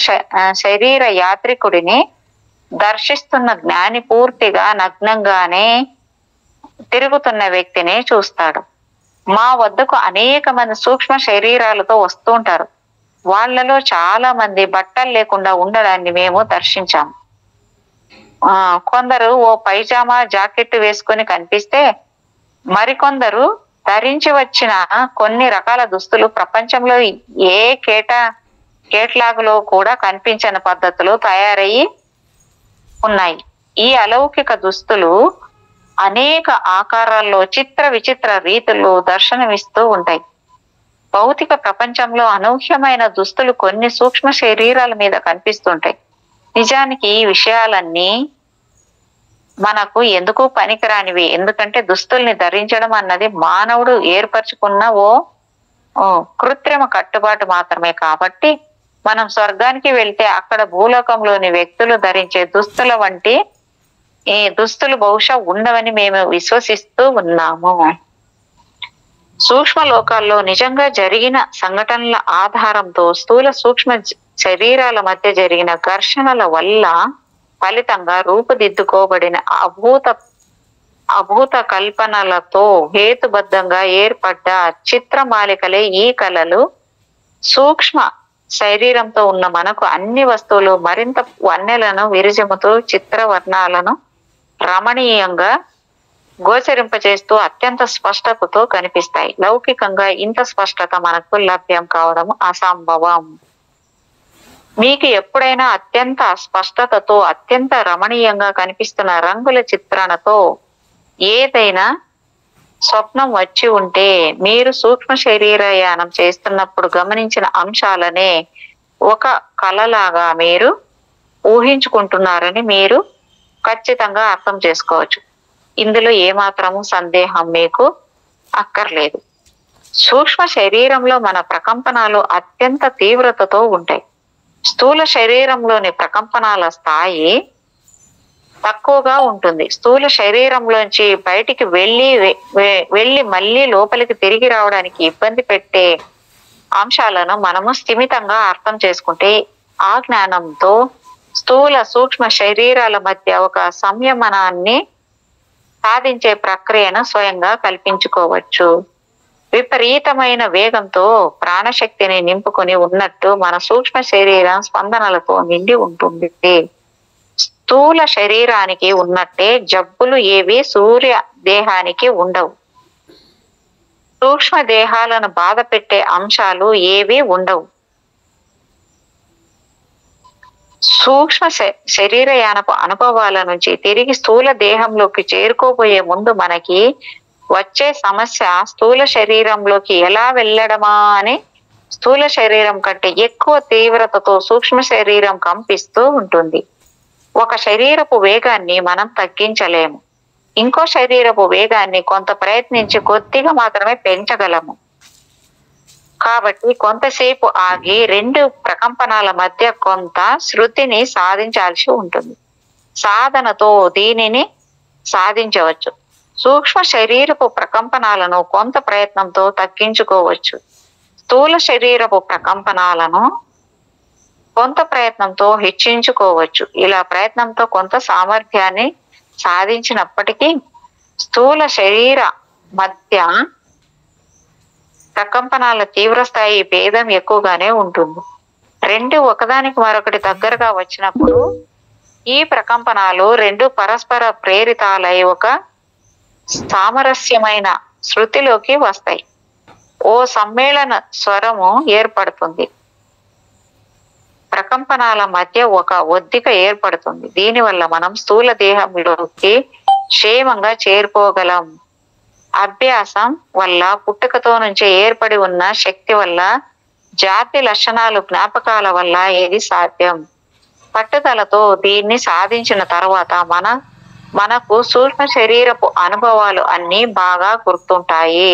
శరీర యాత్రికుడిని దర్శిస్తున్న జ్ఞాని పూర్తిగా నగ్నంగానే తిరుగుతున్న వ్యక్తిని చూస్తాడు. మా వద్దకు అనేక మంది సూక్ష్మ శరీరాలతో వస్తూ ఉంటారు. వాళ్లలో చాలా మంది బట్టలు లేకుండా ఉండడాన్ని మేము దర్శించాము. కొందరు ఓ పైజామా జాకెట్ వేసుకొని కనిపిస్తే మరికొందరు ధరించి వచ్చిన కొన్ని రకాల దుస్తులు ప్రపంచంలో ఏ కేటలాగులో కూడా కనిపించని పద్ధతిలో తయారయ్యి ఉన్నాయి. ఈ అలౌకిక దుస్తులు అనేక ఆకారాల్లో చిత్ర విచిత్ర రీతుల్లో దర్శనమిస్తూ ఉంటాయి. భౌతిక ప్రపంచంలో అనూహ్యమైన దుస్తులు కొన్ని సూక్ష్మ శరీరాల మీద కనిపిస్తుంటాయి. నిజానికి ఈ విషయాలన్నీ మనకు ఎందుకు పనికిరానివి. ఎందుకంటే దుస్తుల్ని ధరించడం అన్నది మానవుడు ఏర్పరచుకున్న ఓ కృత్రిమ కట్టుబాటు మాత్రమే. కాబట్టి మనం స్వర్గానికి వెళ్తే అక్కడ భూలోకంలోని వ్యక్తులు ధరించే దుస్తుల వంటి ఈ దుస్తులు బహుశా ఉండవని మేము విశ్వసిస్తూ ఉన్నాము. సూక్ష్మ లోకాల్లో నిజంగా జరిగిన సంఘటనల ఆధారంతో స్థూల సూక్ష్మ శరీరాల మధ్య జరిగిన ఘర్షణల వల్ల ఫలితంగా రూపుదిద్దుకోబడిన అభూత కల్పనలతో హేతుబద్ధంగా ఏర్పడ్డ చిత్రమాలికలే ఈ కళలు. సూక్ష్మ శరీరంతో ఉన్న మనకు అన్ని వస్తువులు మరింత వన్నెలను విరిజిమ్ముతూ చిత్రవర్ణాలను రమణీయంగా గోచరింపజేస్తూ అత్యంత స్పష్టతతో కనిపిస్తాయి. లౌకికంగా ఇంత స్పష్టత మనకు లభ్యం కావడం అసంభవం. మీకు ఎప్పుడైనా అత్యంత స్పష్టతతో అత్యంత రమణీయంగా కనిపిస్తున్న రంగుల చిత్రణతో ఏదైనా స్వప్నం వచ్చి ఉంటే మీరు సూక్ష్మ శరీరయానం చేస్తున్నప్పుడు గమనించిన అంశాలనే ఒక కళలాగా మీరు ఊహించుకుంటున్నారని మీరు ఖచ్చితంగా అర్థం చేసుకోవచ్చు. ఇందులో ఏమాత్రము సందేహం మీకు అక్కర్లేదు. సూక్ష్మ శరీరంలో మన ప్రకంపనాలు అత్యంత తీవ్రతతో ఉంటాయి. స్థూల శరీరంలోని ప్రకంపనాల స్థాయి తక్కువగా ఉంటుంది. స్థూల శరీరంలోంచి బయటికి వెళ్ళి మళ్ళీ లోపలికి తిరిగి రావడానికి ఇబ్బంది పెట్టే అంశాలను మనము స్థిమితంగా అర్థం చేసుకుంటే ఆ జ్ఞానంతో స్థూల సూక్ష్మ శరీరాల మధ్య ఒక సంయమనాన్ని సాధించే ప్రక్రియను స్వయంగా కల్పించుకోవచ్చు. విపరీతమైన వేగంతో ప్రాణశక్తిని నింపుకొని ఉన్నట్టు మన సూక్ష్మ శరీరం స్పందనలతో నిండి ఉంటుంది. స్థూల శరీరానికి ఉన్నట్టే జబ్బులు ఏవి సూర్య దేహానికి ఉండవు. సూక్ష్మ దేహాలను బాధ పెట్టే అంశాలు ఏవి ఉండవు. సూక్ష్మ శరీరయానపు అనుభవాల నుంచి తిరిగి స్థూల దేహంలోకి చేరుకోబోయే ముందు మనకి వచ్చే సమస్య స్థూల శరీరంలోకి ఎలా వెళ్ళడమా అని స్థూల శరీరం కంటే ఎక్కువ తీవ్రతతో సూక్ష్మ శరీరం కంపిస్తూ ఉంటుంది. ఒక శరీరపు వేగాన్ని మనం తగ్గించలేము. ఇంకో శరీరపు వేగాన్ని కొంత ప్రయత్నించి కొద్దిగా మాత్రమే పెంచగలము. కాబట్టి కొంతసేపు ఆగి రెండు ప్రకంపనాల మధ్య కొంత శృతిని సాధించాల్సి ఉంటుంది. సాధనతో దీనిని సాధించవచ్చు. సూక్ష్మ శరీరపు ప్రకంపనాలను కొంత ప్రయత్నంతో తగ్గించుకోవచ్చు. స్థూల శరీరపు ప్రకంపనాలను కొంత ప్రయత్నంతో హెచ్చించుకోవచ్చు. ఇలా ప్రయత్నంతో కొంత సామర్థ్యాన్ని సాధించినప్పటికీ స్థూల శరీర మధ్య ప్రకంపనాల తీవ్రస్థాయి భేదం ఎక్కువగానే ఉంటుంది. రెండు ఒకదానికి మరొకటి దగ్గరగా వచ్చినప్పుడు ఈ ప్రకంపనాలు రెండు పరస్పర ప్రేరితాలై ఒక సామరస్యమైన శృతిలోకి వస్తాయి. ఓ సమ్మేళన స్వరము ఏర్పడుతుంది. ప్రకంపనాల మధ్య ఒక ఒద్దిక ఏర్పడుతుంది. దీనివల్ల మనం స్థూల దేహంలోకి క్షేమంగా చేరుకోగలం. అభ్యాసం వల్ల, పుట్టుకతో నుంచి ఏర్పడి ఉన్న శక్తి వల్ల, జాతి లక్షణాలు జ్ఞాపకాల వల్ల ఇది సాధ్యం. పట్టుదలతో దీన్ని సాధించిన తర్వాత మనకు సూక్ష్మ శరీరపు అనుభవాలు అన్నీ బాగా గుర్తుంటాయి.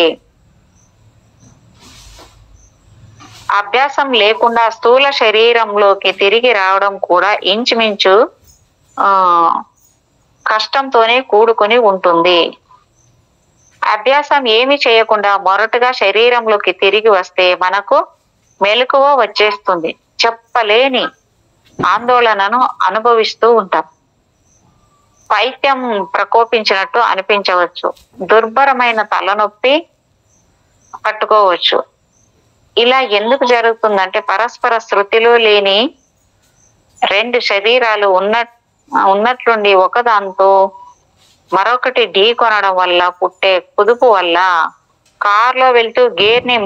అభ్యాసం లేకుండా స్థూల శరీరంలోకి తిరిగి రావడం కూడా ఇంచుమించు కష్టంతోనే కూడుకుని ఉంటుంది. అభ్యాసం ఏమి చేయకుండా మొరటుగా శరీరంలోకి తిరిగి వస్తే మనకు మెలకువ వచ్చేస్తుంది. చెప్పలేని ఆందోళనను అనుభవిస్తూ ఉంటాం. పైత్యం ప్రకోపించినట్టు అనిపించవచ్చు. దుర్భరమైన తలనొప్పి పట్టుకోవచ్చు. ఇలా ఎందుకు జరుగుతుందంటే పరస్పర శృతిలో లేని రెండు శరీరాలు ఉన్నట్లుండి ఒకదాంతో మరొకటి ఢీ కొనడం వల్ల పుట్టే కుదుపు వల్ల. కారులో వెళ్తూ గేర్ ని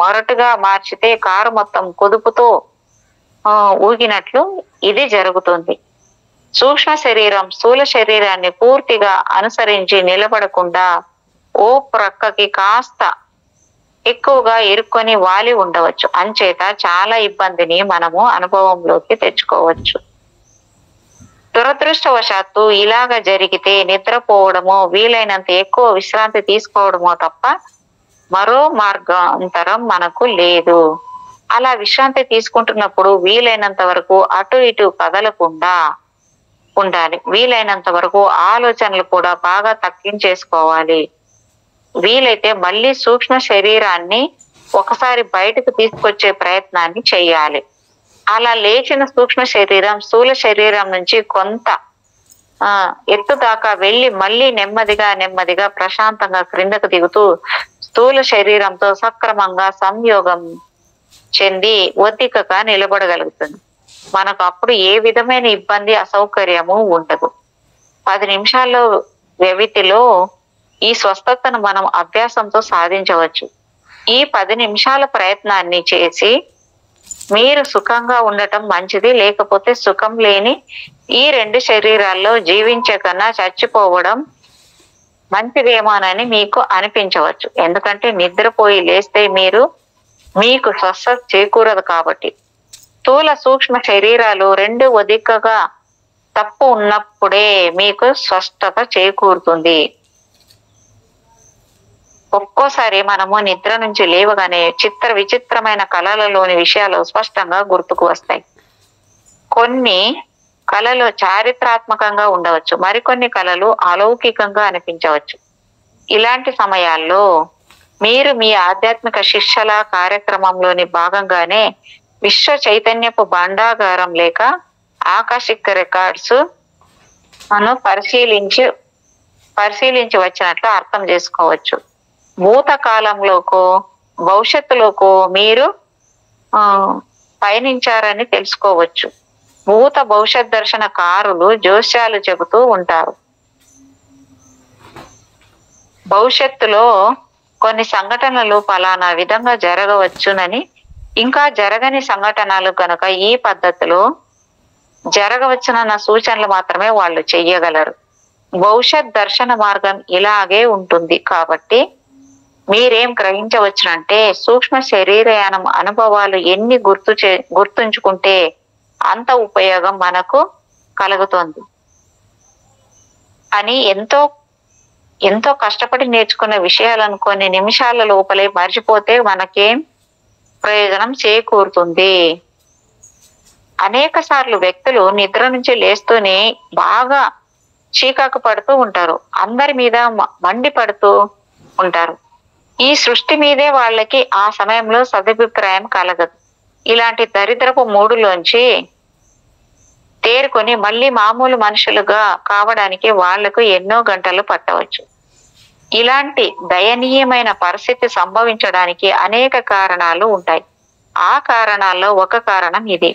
మొరటుగా మార్చితే కారు మొత్తం కుదుపుతో ఊగినట్లు ఇది జరుగుతుంది. సూక్ష్మ శరీరం స్థూల శరీరాన్ని పూర్తిగా అనుసరించి నిలబడకుండా ఓ ప్రక్కకి కాస్త ఎక్కువగా ఇరుక్కొని వాలి ఉండవచ్చు. అంచేత చాలా ఇబ్బందిని మనము అనుభవంలోకి తెచ్చుకోవచ్చు. దురదృష్టవశాత్తు ఇలాగ జరిగితే నిద్రపోవడమో, వీలైనంత ఎక్కువ విశ్రాంతి తీసుకోవడమో తప్ప మరో మార్గాంతరం మనకు లేదు. అలా విశ్రాంతి తీసుకుంటున్నప్పుడు వీలైనంత వరకు అటు ఇటు కదలకుండా ఉండాలి. వీలైనంత వరకు ఆలోచనలు కూడా బాగా తగ్గించేసుకోవాలి. వీలైతే మళ్ళీ సూక్ష్మ శరీరాన్ని ఒకసారి బయటకు తీసుకొచ్చే ప్రయత్నాన్ని చేయాలి. అలా లేచిన సూక్ష్మ శరీరం స్థూల శరీరం నుంచి కొంత ఎత్తు దాకా వెళ్ళి మళ్ళీ నెమ్మదిగా ప్రశాంతంగా క్రిందకు దిగుతూ స్థూల శరీరంతో సక్రమంగా సంయోగం చెంది ఒద్దికగా నిలబడగలుగుతుంది. మనకు అప్పుడు ఏ విధమైన ఇబ్బంది, అసౌకర్యము ఉండదు. 10 నిమిషాల్లో వ్యవధిలో ఈ స్వస్థతను మనం అభ్యాసంతో సాధించవచ్చు. ఈ 10 నిమిషాల ప్రయత్నాన్ని చేసి మీరు సుఖంగా ఉండటం మంచిది. లేకపోతే సుఖం లేని ఈ రెండు శరీరాల్లో జీవించే కన్నా చచ్చిపోవడం మంచిదేమోనని మీకు అనిపించవచ్చు. ఎందుకంటే నిద్రపోయి లేస్తే మీకు స్వస్థత చేకూరదు కాబట్టి. స్థూల సూక్ష్మ శరీరాలు రెండు ఒదికగా తప్పు ఉన్నప్పుడే మీకు స్వస్థత చేకూరుతుంది. ఒక్కోసారి మనము నిద్ర నుంచి లేవగానే విచిత్రమైన కళలలోని విషయాలు స్పష్టంగా గుర్తుకు వస్తాయి. కొన్ని కళలు చారిత్రాత్మకంగా ఉండవచ్చు, మరికొన్ని కళలు అలౌకికంగా అనిపించవచ్చు. ఇలాంటి సమయాల్లో మీరు మీ ఆధ్యాత్మిక శిక్షల కార్యక్రమంలోని భాగంగానే విశ్వ చైతన్యపు భాండాగారం లేక ఆకాశిక రికార్డ్స్ పరిశీలించి వచ్చినట్లు అర్థం చేసుకోవచ్చు. భూతకాలంలోకో భవిష్యత్తులోకో మీరు పయనించారని తెలుసుకోవచ్చు. భవిష్యత్ దర్శన కారులు జోస్యాలు చెబుతూ ఉంటారు. భవిష్యత్తులో కొన్ని సంఘటనలు ఫలానా విధంగా జరగవచ్చునని, ఇంకా జరగని సంఘటనలు కనుక ఈ పద్ధతిలో జరగవచ్చునన్న సూచనలు మాత్రమే వాళ్ళు చెయ్యగలరు. భవిష్యత్ దర్శన మార్గం ఇలాగే ఉంటుంది. కాబట్టి మీరేం గ్రహించవచ్చునంటే సూక్ష్మ శరీరయానం అనుభవాలు ఎన్ని గుర్తుంచుకుంటే అంత ఉపయోగం మనకు కలుగుతోంది అని ఎంతో ఎంతో కష్టపడి నేర్చుకున్న విషయాలను కొన్ని నిమిషాల లోపలే మర్చిపోతే మనకేం ప్రయోజనం చేకూరుతుంది. అనేక సార్లు వ్యక్తులు నిద్ర నుంచి లేస్తూనే బాగా చీకాకు పడుతూ ఉంటారు, అందరి మీద మండిపడుతూ ఉంటారు. ఈ సృష్టి మీదే వాళ్ళకి ఆ సమయంలో సదభిప్రాయం కలగదు. ఇలాంటి దరిద్రపు మూడులోంచి తేరుకొని మళ్ళీ మామూలు మనుషులుగా కావడానికి వాళ్లకు ఎన్నో గంటలు పట్టవచ్చు. ఇలాంటి దయనీయమైన పరిస్థితి సంభవించడానికి అనేక కారణాలు ఉంటాయి. ఆ కారణాల్లో ఒక కారణం ఇది.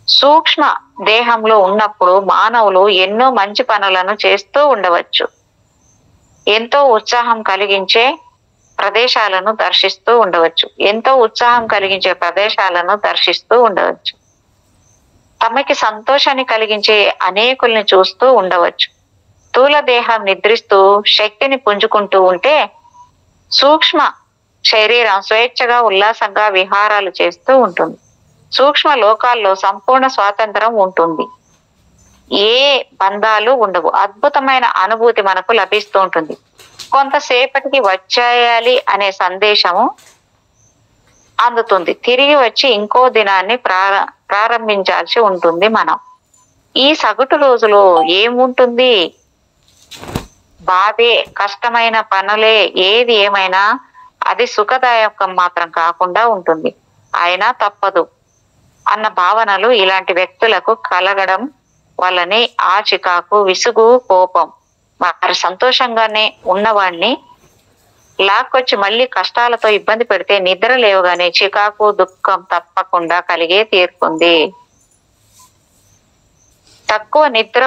సూక్ష్మ దేహంలో ఉన్నప్పుడు మానవులు ఎన్నో మంచి పనులను చేస్తూ ఉండవచ్చు, ఎంతో ఉత్సాహం కలిగించే ప్రదేశాలను దర్శిస్తూ ఉండవచ్చు, తమకి సంతోషాన్ని కలిగించే అనేకుల్ని చూస్తూ ఉండవచ్చు. స్థూల దేహం నిద్రిస్తూ శక్తిని పుంజుకుంటూ ఉంటే సూక్ష్మ శరీరం స్వేచ్ఛగా ఉల్లాసంగా విహారాలు చేస్తూ ఉంటుంది. సూక్ష్మ లోకాల్లో సంపూర్ణ స్వాతంత్రం ఉంటుంది, ఏ బంధాలు ఉండవు, అద్భుతమైన అనుభూతి మనకు లభిస్తూ ఉంటుంది. కొంతసేపటికి వచ్చేయాలి అనే సందేశము అందుతుంది, తిరిగి వచ్చి ఇంకో దినాన్ని ప్రారంభించాల్సి ఉంటుంది. మనం ఈ సగటు రోజులో ఏముంటుంది? బాధే, కష్టమైన పనులే. ఏది ఏమైనా అది సుఖదాయకం మాత్రం కాకుండా ఉంటుంది, అయినా తప్పదు అన్న భావనలు ఇలాంటి వ్యక్తులకు కలగడం వల్లనే ఆ చికాకు, విసుగు, కోపం. మరి సంతోషంగానే ఉన్నవాడిని లాక్కొచ్చి మళ్ళీ కష్టాలతో ఇబ్బంది పెడితే నిద్ర లేవగానే చికాకు, దుఃఖం తప్పకుండా కలిగే తీరుతుంది. తక్కువ నిద్ర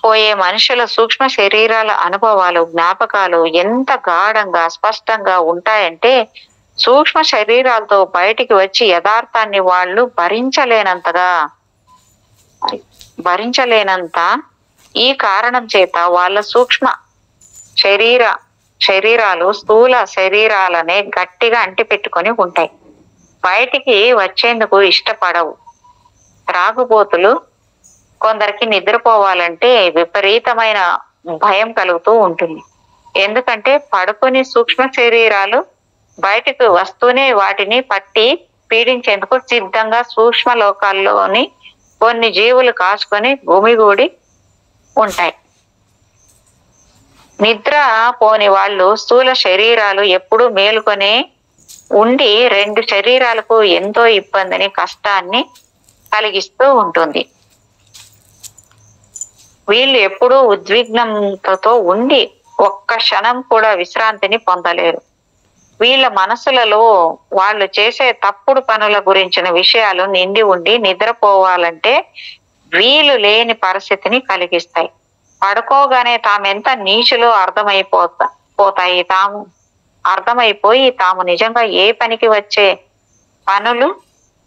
పోయే మనుషుల సూక్ష్మ శరీరాల అనుభవాలు, జ్ఞాపకాలు ఎంత గాఢంగా స్పష్టంగా ఉంటాయంటే సూక్ష్మ శరీరాలతో బయటికి వచ్చి యథార్థాన్ని వాళ్ళు భరించలేనంత ఈ కారణం చేత వాళ్ళ సూక్ష్మ శరీరాలు స్థూల శరీరాలనే గట్టిగా అంటిపెట్టుకొని ఉంటాయి, బయటికి వచ్చేందుకు ఇష్టపడవు. త్రాగుబోతులు కొందరికి నిద్రపోవాలంటే విపరీతమైన భయం కలుగుతూ ఉంటుంది, ఎందుకంటే పడుకుని సూక్ష్మ శరీరాలు బయటకు వస్తూనే వాటిని పట్టి పీడించేందుకు సిద్ధంగా సూక్ష్మ లోకాల్లోని కొన్ని జీవులు కాచుకొని గుమిగూడి ఉంటాయి. నిద్ర పోని వాళ్ళు స్థూల శరీరాలు ఎప్పుడూ మేలుకొనే ఉండి రెండు శరీరాలకు ఎంతో ఇబ్బందిని, కష్టాన్ని కలిగిస్తూ ఉంటుంది. వీళ్ళు ఎప్పుడూ ఉద్విగ్నంతో ఉండి ఒక్క క్షణం కూడా విశ్రాంతిని పొందలేరు. వీళ్ళ మనసులలో వాళ్ళు చేసే తప్పుడు పనుల గురించిన విషయాలు నిండి ఉండి నిద్రపోవాలంటే వీలు లేని పరిస్థితిని కలిగిస్తాయి. పడుకోగానే తామెంత నీచులో అర్థమైపోయి తాము నిజంగా ఏ పనికి వచ్చే పనులు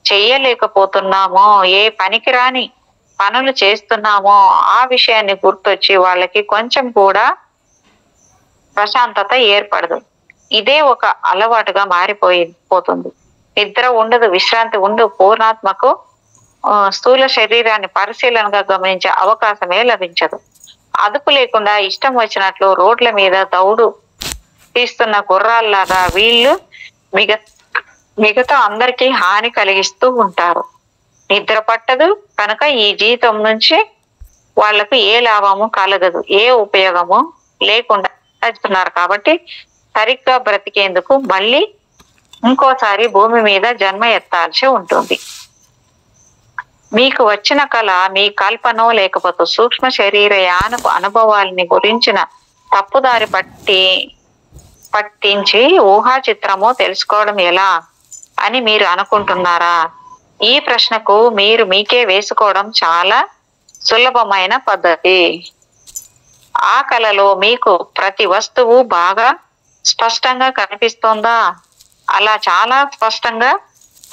చెయ్యలేకపోతున్నామో, ఏ పనికి రాని పనులు చేస్తున్నామో ఆ విషయాన్ని గుర్తొచ్చి వాళ్ళకి కొంచెం కూడా ప్రశాంతత ఏర్పడదు. ఇదే ఒక అలవాటుగా మారిపోతుంది. నిద్ర ఉండదు, విశ్రాంతి ఉండదు, పూర్ణాత్మకు స్థూల శరీరాన్ని పరిశీలనగా గమనించే అవకాశమే లభించదు. అదుపు లేకుండా ఇష్టం వచ్చినట్లు రోడ్ల మీద దౌడు తీస్తున్న గుర్రాల్లాగా వీళ్ళు మిగతా అందరికీ హాని కలిగిస్తూ ఉంటారు. నిద్ర పట్టదు కనుక ఈ జీవితం నుంచి వాళ్లకు ఏ లాభము కలగదు, ఏ ఉపయోగము లేకుండా చదువుతున్నారు. కాబట్టి సరిగ్గా బ్రతికేందుకు మళ్ళీ ఇంకోసారి భూమి మీద జన్మ ఎత్తాల్సి ఉంటుంది. మీకు వచ్చిన కళ మీ కల్పనో లేకపోతే సూక్ష్మ శరీర యానపు అనుభవాలని గురించిన తప్పుదారి పట్టించి ఊహా చిత్రమో తెలుసుకోవడం ఎలా అని మీరు అనుకుంటున్నారా? ఈ ప్రశ్నకు మీరు మీకే వేసుకోవడం చాలా సులభమైన పద్ధతి. ఆ కళలో మీకు ప్రతి వస్తువు బాగా స్పష్టంగా కనిపిస్తోందా? అలా చాలా స్పష్టంగా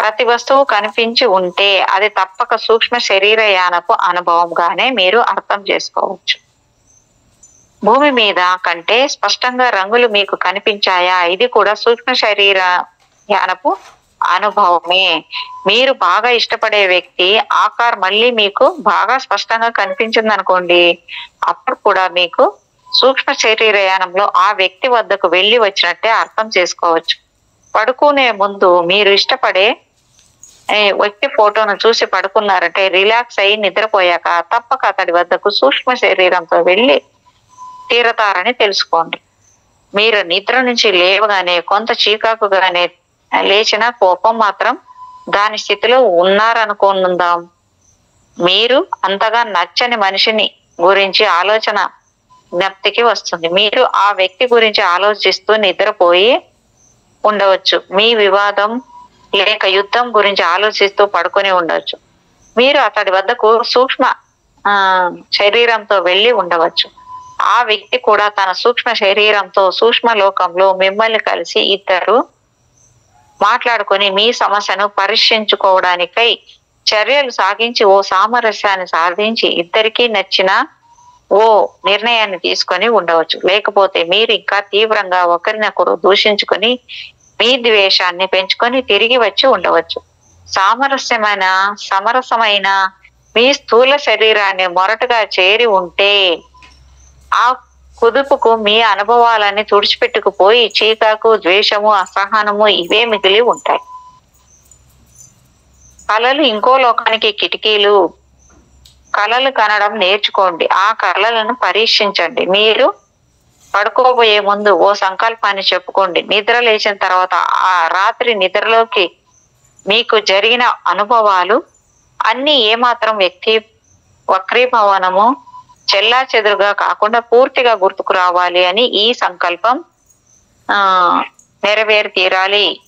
ప్రతి వస్తువు కనిపించి ఉంటే అది తప్పక సూక్ష్మ శరీర యానపు అనుభవంగానే మీరు అర్థం చేసుకోవచ్చు. భూమి మీద కంటే స్పష్టంగా రంగులు మీకు కనిపించాయా? ఇది కూడా సూక్ష్మ శరీర యానపు అనుభవమే. మీరు బాగా ఇష్టపడే వ్యక్తి ఆకారం మళ్ళీ మీకు బాగా స్పష్టంగా కనిపించింది అనుకోండి, అప్పుడు కూడా మీకు సూక్ష్మ శరీరయానంలో ఆ వ్యక్తి వద్దకు వెళ్ళి వచ్చినట్టే అర్థం చేసుకోవచ్చు. పడుకునే ముందు మీరు ఇష్టపడే వ్యక్తి ఫోటోను చూసి పడుకున్నారంటే రిలాక్స్ అయ్యి నిద్రపోయాక తప్పక అతడి వద్దకు సూక్ష్మ శరీరంతో వెళ్ళి తీరతారని తెలుసుకోండి. మీరు నిద్ర నుంచి లేవగానే కొంత చీకాకుగానే లేచిన కోపం మాత్రం దాని స్థితిలో ఉన్నారనుకుందాం. మీరు అంతగా నచ్చని మనిషిని గురించి ఆలోచన జ్ఞప్తికి వస్తుంది. మీరు ఆ వ్యక్తి గురించి ఆలోచిస్తూ నిద్రపోయి ఉండవచ్చు. మీ వివాదం లేక యుద్ధం గురించి ఆలోచిస్తూ పడుకొని ఉండవచ్చు. మీరు అతడి వద్దకు సూక్ష్మ శరీరంతో వెళ్ళి ఉండవచ్చు. ఆ వ్యక్తి కూడా తన సూక్ష్మ శరీరంతో సూక్ష్మ లోకంలో మిమ్మల్ని కలిసి ఇద్దరు మాట్లాడుకొని మీ సమస్యను పరిష్కరించుకోవడానికై చర్యలు సాగించి ఓ సామరస్యాన్ని సాధించి ఇద్దరికీ నచ్చిన ఓ నిర్ణయాన్ని తీసుకొని ఉండవచ్చు. లేకపోతే మీరు ఇంకా తీవ్రంగా ఒకరినొకరు దూషించుకొని మీ ద్వేషాన్ని పెంచుకొని తిరిగి వచ్చి ఉండవచ్చు. సమరసమైన మీ స్థూల శరీరాన్ని మొరటుగా చేరి ఉంటే ఆ కుదుపుకు మీ అనుభవాలన్నీ తుడిచిపెట్టుకుపోయి చీకాకు, ద్వేషము, అసహనము ఇవే మిగిలి ఉంటాయి. కళలు ఇంకో లోకానికి కిటికీలు. కళలు కనడం నేర్చుకోండి. ఆ కళలను పరీక్షించండి. మీరు పడుకోబోయే ముందు ఓ సంకల్పాన్ని చెప్పుకోండి. నిద్ర లేచిన తర్వాత ఆ రాత్రి నిద్రలోకి మీకు జరిగిన అనుభవాలు అన్ని ఏమాత్రం వక్రీభవనము చెల్లా చెదురుగా కాకుండా పూర్తిగా గుర్తుకు రావాలి అని ఈ సంకల్పం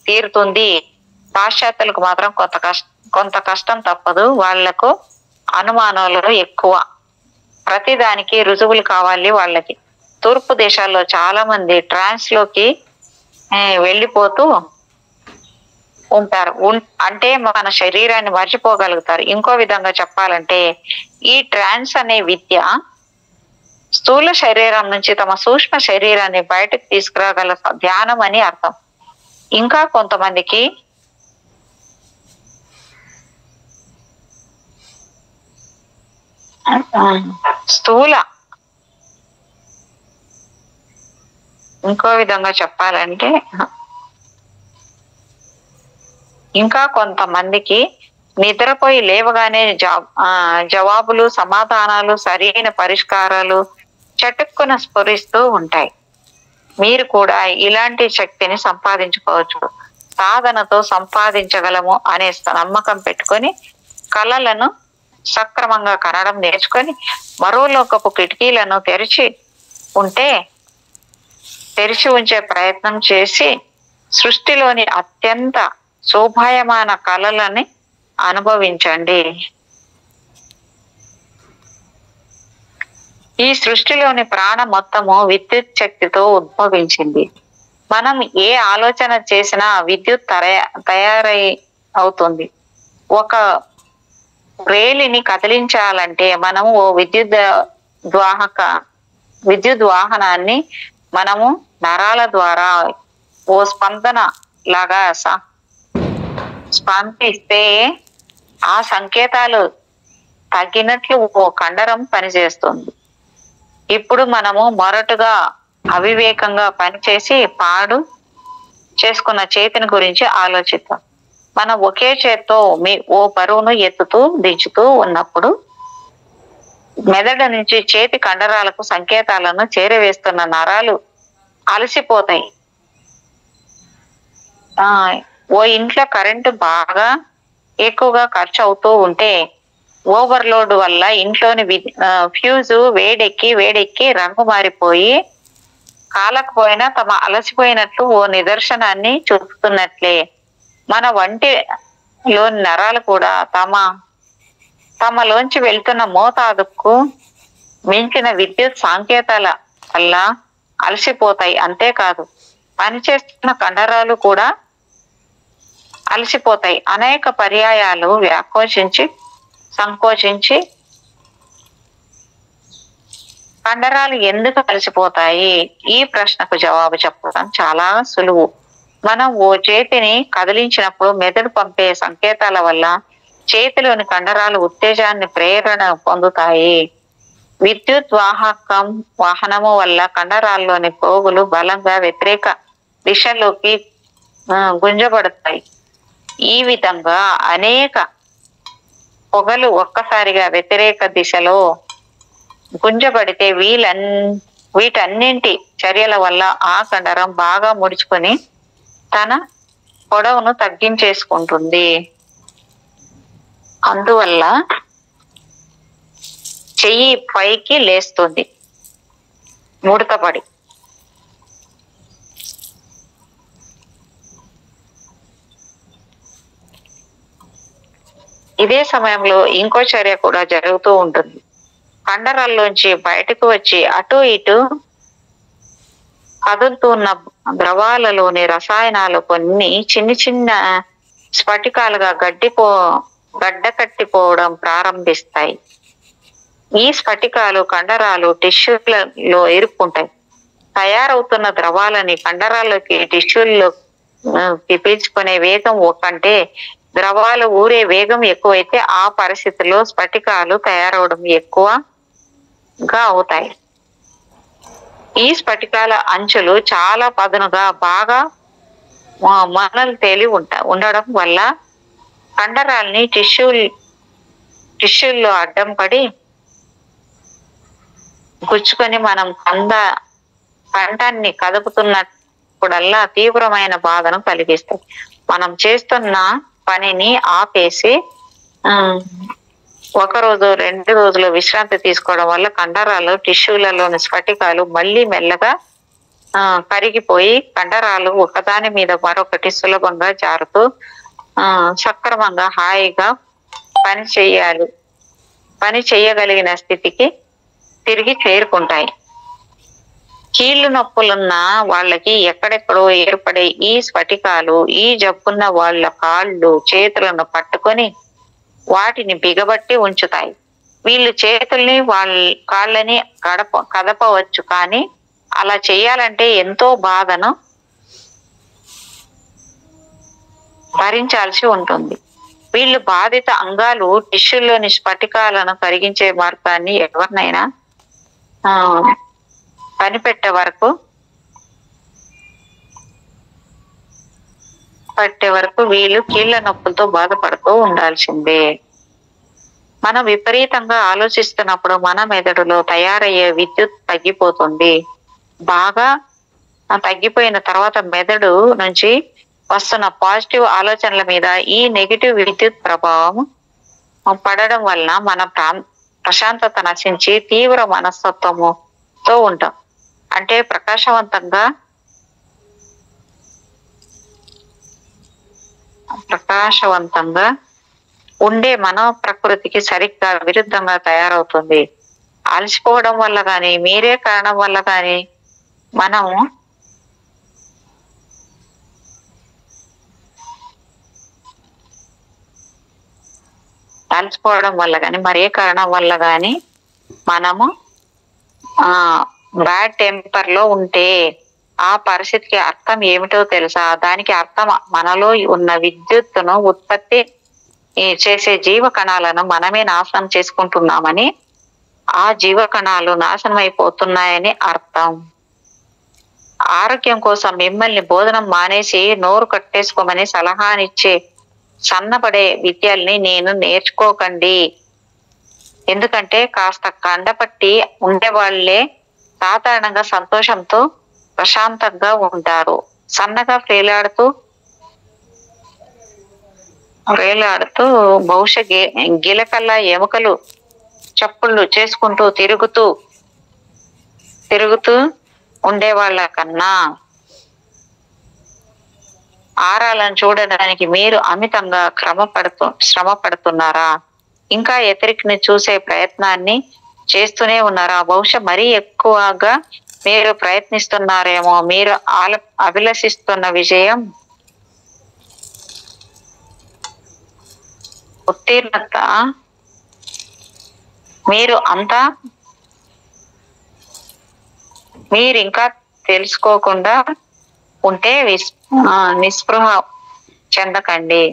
తీరుతుంది. పాశ్చాత్యులకు మాత్రం కొంత కష్టం తప్పదు. వాళ్లకు అనుమానాలు ఎక్కువ. ప్రతిదానికి రుజువులు కావాలి వాళ్ళకి. తూర్పు దేశాల్లో చాలా మంది ట్రాన్స్ లోకి వెళ్ళిపోతూ ఉంటారు. అంటే మన శరీరాన్ని మర్చిపోగలుగుతారు. ఇంకో విధంగా చెప్పాలంటే ఈ ట్రాన్స్ అనే విద్య స్థూల శరీరం నుంచి తమ సూక్ష్మ శరీరాన్ని బయటకు తీసుకురాగల ధ్యానం అని అర్థం. ఇంకా కొంతమందికి ఇంకో విధంగా చెప్పాలంటే ఇంకా కొంతమందికి నిద్రపోయి లేవగానే జవాబులు, సమాధానాలు, సరైన పరిష్కారాలు చటుక్కున స్ఫురిస్తూ ఉంటాయి. మీరు కూడా ఇలాంటి శక్తిని సంపాదించుకోవచ్చు. సాధనతో సంపాదించగలము అనే నమ్మకం పెట్టుకొని కళలను సక్రమంగా కనడం నేర్చుకొని మరో లోకపు కిటికీలను తెరిచి ఉంచే ప్రయత్నం చేసి సృష్టిలోని అత్యంత శోభాయమాన కళలని అనుభవించండి. ఈ సృష్టిలోని ప్రాణం మొత్తము విద్యుత్ శక్తితో ఉద్భవించింది. మనం ఏ ఆలోచన చేసినా విద్యుత్ తయారై అవుతుంది. ఒక రేలిని కదిలించాలంటే మనము ఓ విద్యుత్ వాహనాన్ని మనము నరాల ద్వారా ఓ స్పందన లాగా స్పందిస్తే ఆ సంకేతాలు తగ్గినట్లు ఓ కండరం పనిచేస్తుంది. ఇప్పుడు మనము మొరటుగా అవివేకంగా పనిచేసి పాడు చేసుకున్న చేతిని గురించి ఆలోచిద్దాం. మనం ఒకే చేత్తో ఓ బరువును ఎత్తుతూ దించుతూ ఉన్నప్పుడు మెదడు నుంచి చేతి కండరాలకు సంకేతాలను చేరవేస్తున్న నరాలు అలసిపోతాయి. ఓ ఇంట్లో కరెంటు బాగా ఎక్కువగా ఖర్చు అవుతూ ఉంటే ఓవర్లోడ్ వల్ల ఇంట్లోని ఫ్యూజు వేడెక్కి రంగు మారిపోయి కాలకపోయినా తమ అలసిపోయినట్లు ఓ నిదర్శనాన్ని చూపుతున్నట్లే మన వంటిలోని నరాలు కూడా తమలోంచి వెళ్తున్న మోతాదుకు మించిన విద్యుత్ సంకేతాల వల్ల అలసిపోతాయి. అంతేకాదు పనిచేస్తున్న కండరాలు కూడా అలసిపోతాయి. అనేక పర్యాయాలు సంకోచించి కండరాలు ఎందుకు అలసిపోతాయి? ఈ ప్రశ్నకు జవాబు చెప్పడం చాలా సులువు. మనం ఓ చేతిని కదిలించినప్పుడు మెదడు పంపే సంకేతాల వల్ల చేతిలోని కండరాలు ఉత్తేజాన్ని ప్రేరణ పొందుతాయి. విద్యుత్ వాహనము వల్ల కండరాల్లోని పోగులు బలంగా వ్యతిరేక దిశలోకి గుంజబడతాయి. ఈ విధంగా అనేక పొగలు ఒక్కసారిగా వ్యతిరేక దిశలో గుంజబడితే వీటన్నింటి చర్యల వల్ల ఆ కండరం బాగా ముడుచుకొని తన పొడవును తగ్గించేసుకుంటుంది. అందువల్ల చెయ్యి పైకి లేస్తుంది ముడతపడి. ఇదే సమయంలో ఇంకో చర్య కూడా జరుగుతూ ఉంటుంది. కండరాల్లోంచి బయటకు వచ్చి అటు ఇటు కదులుతున్న ద్రవాలలోని రసాయనాలు కొన్ని చిన్న చిన్న స్ఫటికాలుగా గడ్డకట్టిపోవడం ప్రారంభిస్తాయి. ఈ స్ఫటికాలు కండరాలు టిష్యూలలో ఇరుక్కుంటాయి. తయారవుతున్న ద్రవాలని కండరాల్లోకి టిష్యూల్లో పీల్చుకునే వేగం కంటే ద్రవాలు ఊరే వేగం ఎక్కువైతే ఆ పరిస్థితిలో స్ఫటికాలు తయారవడం ఎక్కువగా అవుతాయి. ఈ స్ఫటికాల అంచులు చాలా పదునుగా బాగా మనలు తేలి ఉండడం వల్ల కండరాల్ని టిష్యూల్లో అడ్డం పడి గుచ్చుకొని మనం కంఠాన్ని కదుపుతున్నప్పుడల్లా తీవ్రమైన బాధను కలిగిస్తాయి. మనం చేస్తున్న పనిని ఆపేసి 1 రోజు 2 రోజులు విశ్రాంతి తీసుకోవడం వల్ల కండరాలు టిష్యూలలోని స్ఫటికాలు మళ్ళీ మెల్లగా కరిగిపోయి కండరాలు ఒకదాని మీద మరొకటి సులభంగా జారుతూ సక్రమంగా హాయిగా పని చేయగలిగిన స్థితికి తిరిగి చేరుకుంటాయి. కీళ్లు నొప్పులున్న వాళ్ళకి ఎక్కడెక్కడో ఏర్పడే ఈ స్ఫటికాలు ఈ జబ్బున్న వాళ్ళ కాళ్ళు చేతులను పట్టుకొని వాటిని బిగబట్టి ఉంచుతాయి. వీళ్ళు చేతుల్ని వాళ్ళ కాళ్ళని కదపవచ్చు, కానీ అలా చేయాలంటే ఎంతో బాధను భరించాల్సి ఉంటుంది. వీళ్ళు బాధిత అంగాలు టిష్యూల్లోని స్ఫటికాలను కరిగించే మార్గాన్ని ఎవరినైనా పట్టే వరకు వీళ్ళు కీళ్ల నొప్పులతో బాధపడుతూ ఉండాల్సిందే. మనం విపరీతంగా ఆలోచిస్తున్నప్పుడు మన మెదడులో తయారయ్యే విద్యుత్ తగ్గిపోతుంది. బాగా తగ్గిపోయిన తర్వాత మెదడు నుంచి వస్తున్న పాజిటివ్ ఆలోచనల మీద ఈ నెగిటివ్ విద్యుత్ ప్రభావం పడడం వలన మన ప్రశాంతత నశించి తీవ్ర మనస్తత్వముతో ఉంటాం. అంటే ప్రకాశవంతంగా ఉండే మన ప్రకృతికి సరిగ్గా విరుద్ధంగా తయారవుతుంది. అలసిపోవడం వల్ల కానీ మీరే కారణం వల్ల కానీ మరే కారణం వల్ల కానీ మనము బ్యాడ్ టెంపర్ లో ఉంటే ఆ పరిస్థితికి అర్థం ఏమిటో తెలుసా? దానికి అర్థం మనలో ఉన్న విద్యుత్తును ఉత్పత్తి చేసే జీవ కణాలను మనమే నాశనం చేసుకుంటున్నామని, ఆ జీవ కణాలు నాశనం అయిపోతున్నాయని అర్థం. ఆరోగ్యం కోసం మిమ్మల్ని భోజనం మానేసి నోరు కట్టేసుకోమని సలహానిచ్చే సన్నపడే విద్యల్ని నేర్చుకోకండి. ఎందుకంటే కాస్త కండపట్టి ఉండేవాళ్లే సాధారణంగా సంతోషంతో ప్రశాంతంగా ఉంటారు. సన్నగా వేలాడుతూ బహుశా గిలకల్లా ఎముకలు చప్పుళ్ళు చేసుకుంటూ తిరుగుతూ ఉండేవాళ్ళ కన్నా ఆరాలను చూడడానికి మీరు అమితంగా శ్రమ పడుతున్నారా? ఇంకా ఎతరికిని చూసే ప్రయత్నాన్ని చేస్తూనే ఉన్నారా? బహుశా మరీ ఎక్కువగా మీరు ప్రయత్నిస్తున్నారేమో. మీరు అభిలషిస్తున్న విజయం ఉత్తీర్ణత మీరింకా తెలుసుకోకుండా ఉంటే నిస్పృహ చెందకండి.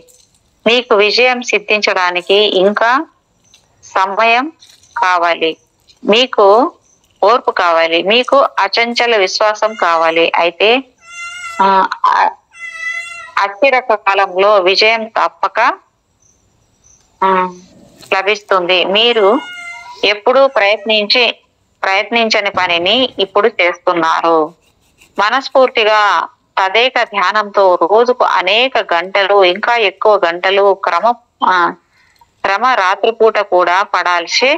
మీకు విజయం సిద్ధించడానికి ఇంకా సమయం కావాలి, మీకు ఓర్పు కావాలి, మీకు అచంచల విశ్వాసం కావాలి. అయితే అత్యరక కాలంలో విజయం తప్పక లభిస్తుంది. మీరు ఎప్పుడూ ప్రయత్నించని పనిని ఇప్పుడు చేస్తున్నారు. మనస్ఫూర్తిగా తదేక ధ్యానంతో రోజుకు అనేక గంటలు, ఇంకా ఎక్కువ గంటలు క్రమ రాత్రిపూట కూడా పడాల్సి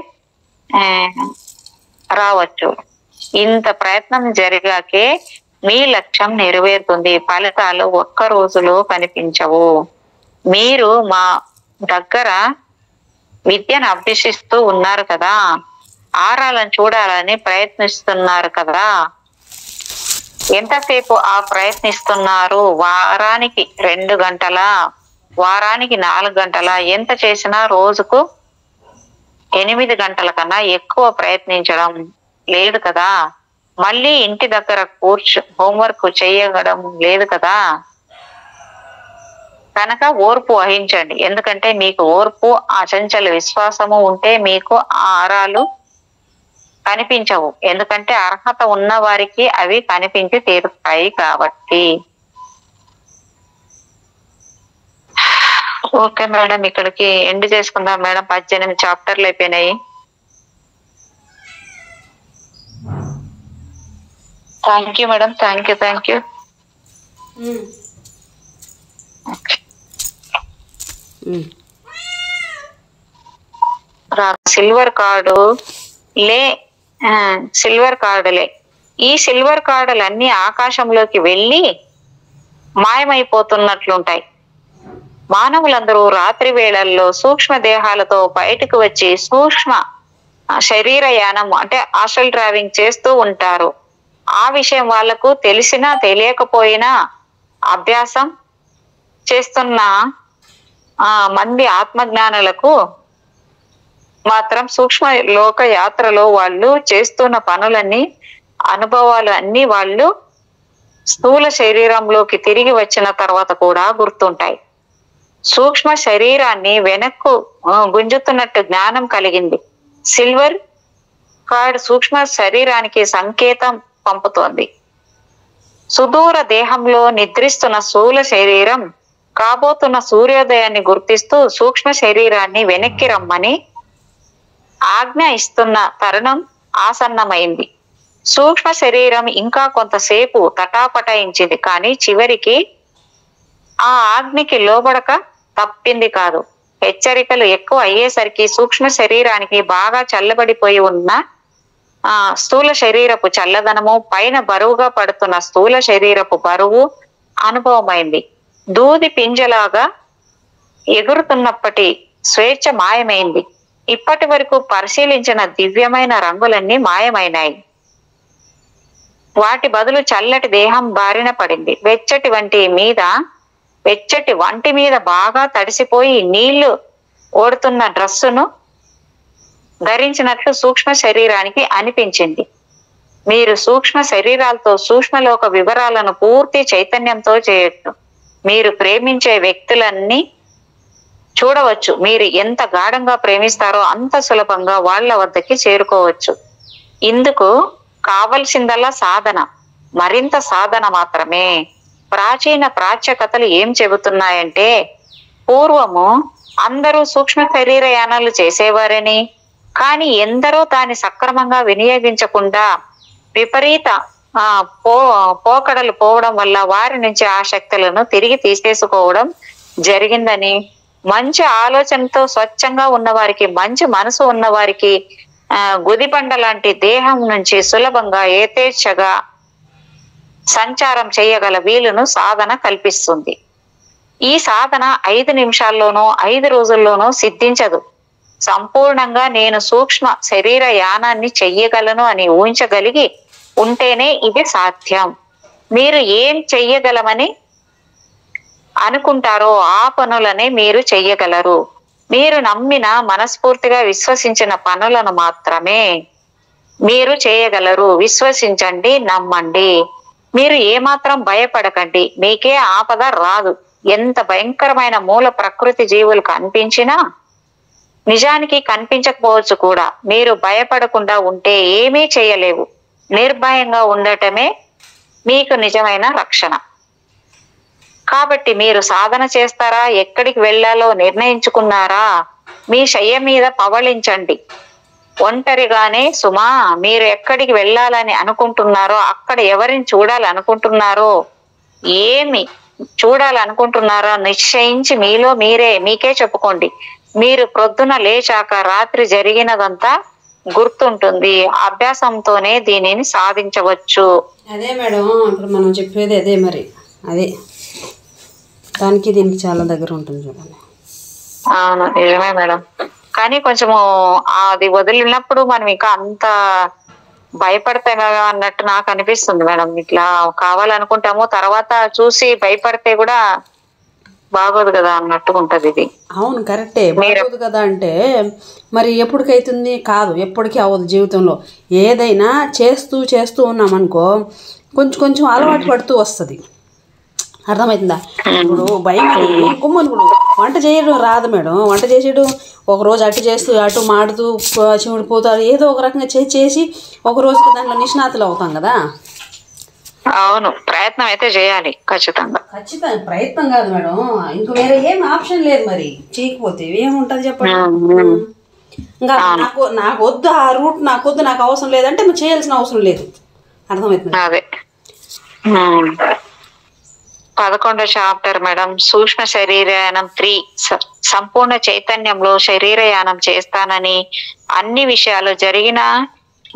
రావచ్చు. ఇంత ప్రయత్నం జరిగాకే మీ లక్ష్యం నెరవేరుతుంది. ఫలితాలు ఒక్క రోజులో కనిపించవు. మీరు మా దగ్గర విద్యను అభ్యసిస్తూ ఉన్నారు కదా, ఆరాలను చూడాలని ప్రయత్నిస్తున్నారు కదా. ఎంతసేపు ప్రయత్నిస్తున్నారు? వారానికి 2 గంటల, వారానికి 4 గంటల, ఎంత చేసినా రోజుకు 8 గంటల కన్నా ఎక్కువ ప్రయత్నించడం లేదు కదా. మళ్ళీ ఇంటి దగ్గర హోంవర్క్ చేయడం లేదు కదా. కనుక ఓర్పు వహించండి. ఎందుకంటే మీకు ఓర్పు, అచంచల విశ్వాసము ఉంటే మీకు ఆరాలు కనిపించవు. ఎందుకంటే అర్హత ఉన్న వారికి అవి కనిపించి తీరుతాయి కాబట్టి. ఓకే మేడం, ఇక్కడికి ఎండ్ చేసుకుందాం మేడం. 18 చాప్టర్లు అయిపోయినాయి. Thank you madam. Thank you. Silver కార్డులే. ఈ సిల్వర్ కార్డులన్నీ ఆకాశంలోకి వెళ్ళి మాయమైపోతున్నట్లుంటాయి. మానవులందరూ రాత్రి వేళల్లో సూక్ష్మ దేహాలతో బయటకు వచ్చి సూక్ష్మ శరీరయానం అంటే ఆస్ట్రల్ ట్రావెలింగ్ చేస్తూ ఉంటారు. ఆ విషయం వాళ్లకు తెలిసినా తెలియకపోయినా అభ్యాసం చేస్తున్న మంది ఆత్మజ్ఞానులకు మాత్రం సూక్ష్మ లోక యాత్రలో వాళ్ళు చేస్తున్న పనులన్నీ, అనుభవాలు అన్ని వాళ్ళు స్థూల శరీరంలోకి తిరిగి వచ్చిన తర్వాత కూడా గుర్తుంటాయి. సూక్ష్మ శరీరాన్ని వెనక్కు గుంజుతున్నట్టు జ్ఞానం కలిగింది. సిల్వర్ కార్డ్ సూక్ష్మ శరీరానికి సంకేతం పంపుతోంది. సుదూర దేహంలో నిద్రిస్తున్న స్థూల శరీరం కాబోతున్న సూర్యోదయాన్ని గుర్తిస్తూ సూక్ష్మ శరీరాన్ని వెనక్కి రమ్మని ఆజ్ఞ ఇస్తున్న తరుణం ఆసన్నమైంది. సూక్ష్మ శరీరం ఇంకా కొంతసేపు తటాపటాయించింది, కానీ చివరికి ఆ ఆజ్ఞకి లోబడక తప్పింది కాదు. హెచ్చరికలు ఎక్కువ అయ్యేసరికి సూక్ష్మ శరీరానికి బాగా చల్లబడిపోయి ఉన్న స్థూల శరీరపు చల్లదనము, పైన బరువుగా పడుతున్న స్థూల శరీరపు బరువు అనుభవమైంది. దూది పింజలాగా ఎగురుతున్నప్పటి స్వేచ్ఛ మాయమైంది. ఇప్పటి వరకు పరిశీలించిన దివ్యమైన రంగులన్నీ మాయమైనాయి. వాటి బదులు చల్లటి దేహం బారిన పడింది. వెచ్చటి వంటి మీద బాగా తడిసిపోయి నీళ్లు ఓడుతున్న డ్రస్సును ధరించినట్లు సూక్ష్మ శరీరానికి అనిపించింది. మీరు సూక్ష్మ శరీరాలతో సూక్ష్మలోక వివరాలను పూర్తి చైతన్యంతో చేయొచ్చు. మీరు ప్రేమించే వ్యక్తులన్నీ చూడవచ్చు. మీరు ఎంత గాఢంగా ప్రేమిస్తారో అంత సులభంగా వాళ్ళ వద్దకి చేరుకోవచ్చు. ఇందుకు కావలసిందల్లా సాధన, మరింత సాధన మాత్రమే. ప్రాచీన ప్రాచ్య కథలు ఏం చెబుతున్నాయంటే, పూర్వము అందరూ సూక్ష్మ శరీరయానాలు చేసేవారని, కానీ ఎందరో దాన్ని సక్రమంగా వినియోగించకుండా విపరీత పోకడలు పోవడం వల్ల వారి నుంచి ఆ శక్తులను తిరిగి తీసేసుకోవడం జరిగిందని, మంచి ఆలోచనతో స్వచ్ఛంగా ఉన్నవారికి, మంచి మనసు ఉన్నవారికి గుదిబండ లాంటి దేహం నుంచి సులభంగా యథేచ్ఛగా సంచారం చేయగల వీలును సాధన కల్పిస్తుంది. ఈ సాధన 5 నిమిషాల్లోనో 5 రోజుల్లోనో సిద్ధించదు. సంపూర్ణంగా నేను సూక్ష్మ శరీర యానాన్ని చెయ్యగలను అని ఊహించగలిగి ఉంటేనే ఇది సాధ్యం. మీరు ఏం చెయ్యగలమని అనుకుంటారో ఆ పనులనే మీరు చెయ్యగలరు. మీరు నమ్మిన, మనస్ఫూర్తిగా విశ్వసించిన పనులను మాత్రమే మీరు చేయగలరు. విశ్వసించండి, నమ్మండి. మీరు ఏమాత్రం భయపడకండి, మీకే ఆపద రాదు. ఎంత భయంకరమైన మూల ప్రకృతి జీవులు కనిపించినా నిజానికి కనిపించకపోవచ్చు కూడా. మీరు భయపడకుండా ఉంటే ఏమీ చేయలేవు. నిర్భయంగా ఉండటమే మీకు నిజమైన రక్షణ. కాబట్టి మీరు సాధన చేస్తారా, ఎక్కడికి వెళ్ళాలో నిర్ణయించుకున్నారా? మీ శయ్య మీద పవళించండి. ఒంటరిగానే సుమా, మీరు ఎక్కడికి వెళ్ళాలని అనుకుంటున్నారో, అక్కడ ఎవరిని చూడాలనుకుంటున్నారో, ఏమి చూడాలనుకుంటున్నారో నిశ్చయించి మీకే చెప్పుకోండి. మీరు ప్రొద్దున లేచాక రాత్రి జరిగినదంతా గుర్తుంటుంది. అభ్యాసంతోనే దీనిని సాధించవచ్చు. అదే మేడం, ఇప్పుడు మనం చెప్పేది అదే. మరి అదే దానికి దీనికి చాలా దగ్గర ఉంటుంది చూడండి. అవును, నిజమే మేడం. కానీ కొంచెము అది వదిలినప్పుడు మనం ఇంకా అంత భయపడతాం అన్నట్టు నాకు అనిపిస్తుంది మేడం. ఇట్లా కావాలనుకుంటాము, తర్వాత చూసి భయపడితే కూడా బాగోదు కదా అన్నట్టు ఉంటది ఇది. అవును, కరెక్టే. బాగోదు కదా అంటే మరి ఎప్పటికైతుంది? కాదు, ఎప్పటికీ అవ్వదు జీవితంలో. ఏదైనా చేస్తూ ఉన్నామనుకో, కొంచెం అలవాటు పడుతూ వస్తుంది. అర్థమవుతుందా? ఇప్పుడు భయం గుమ్మని ఇప్పుడు వంట చేయడం రాదు మేడం. వంట చేసేడు ఒకరోజు అటు మాడుతూ చిముడు పోతారు, ఏదో ఒక రకంగా చేసి ఒక రోజుకి దాంట్లో నిష్ణాతులు అవుతాం కదా. అవును, ప్రయత్నం అయితే చేయాలి ఖచ్చితంగా. ప్రయత్నం కాదు మేడం, ఇంక వేరే ఏం ఆప్షన్ లేదు. మరి చేయకపోతే ఏముంటది చెప్పండి. ఇంకా నాకు వద్దు ఆ రూట్, నాకు అవసరం లేదంటే మరి చేయాల్సిన అవసరం లేదు. అర్థమవుతుంది? అదే 11వ చాప్టర్ మేడం. సూక్ష్మ శరీరయానం 3. సంపూర్ణ చైతన్యంలో శరీరయానం చేస్తానని అన్ని విషయాలు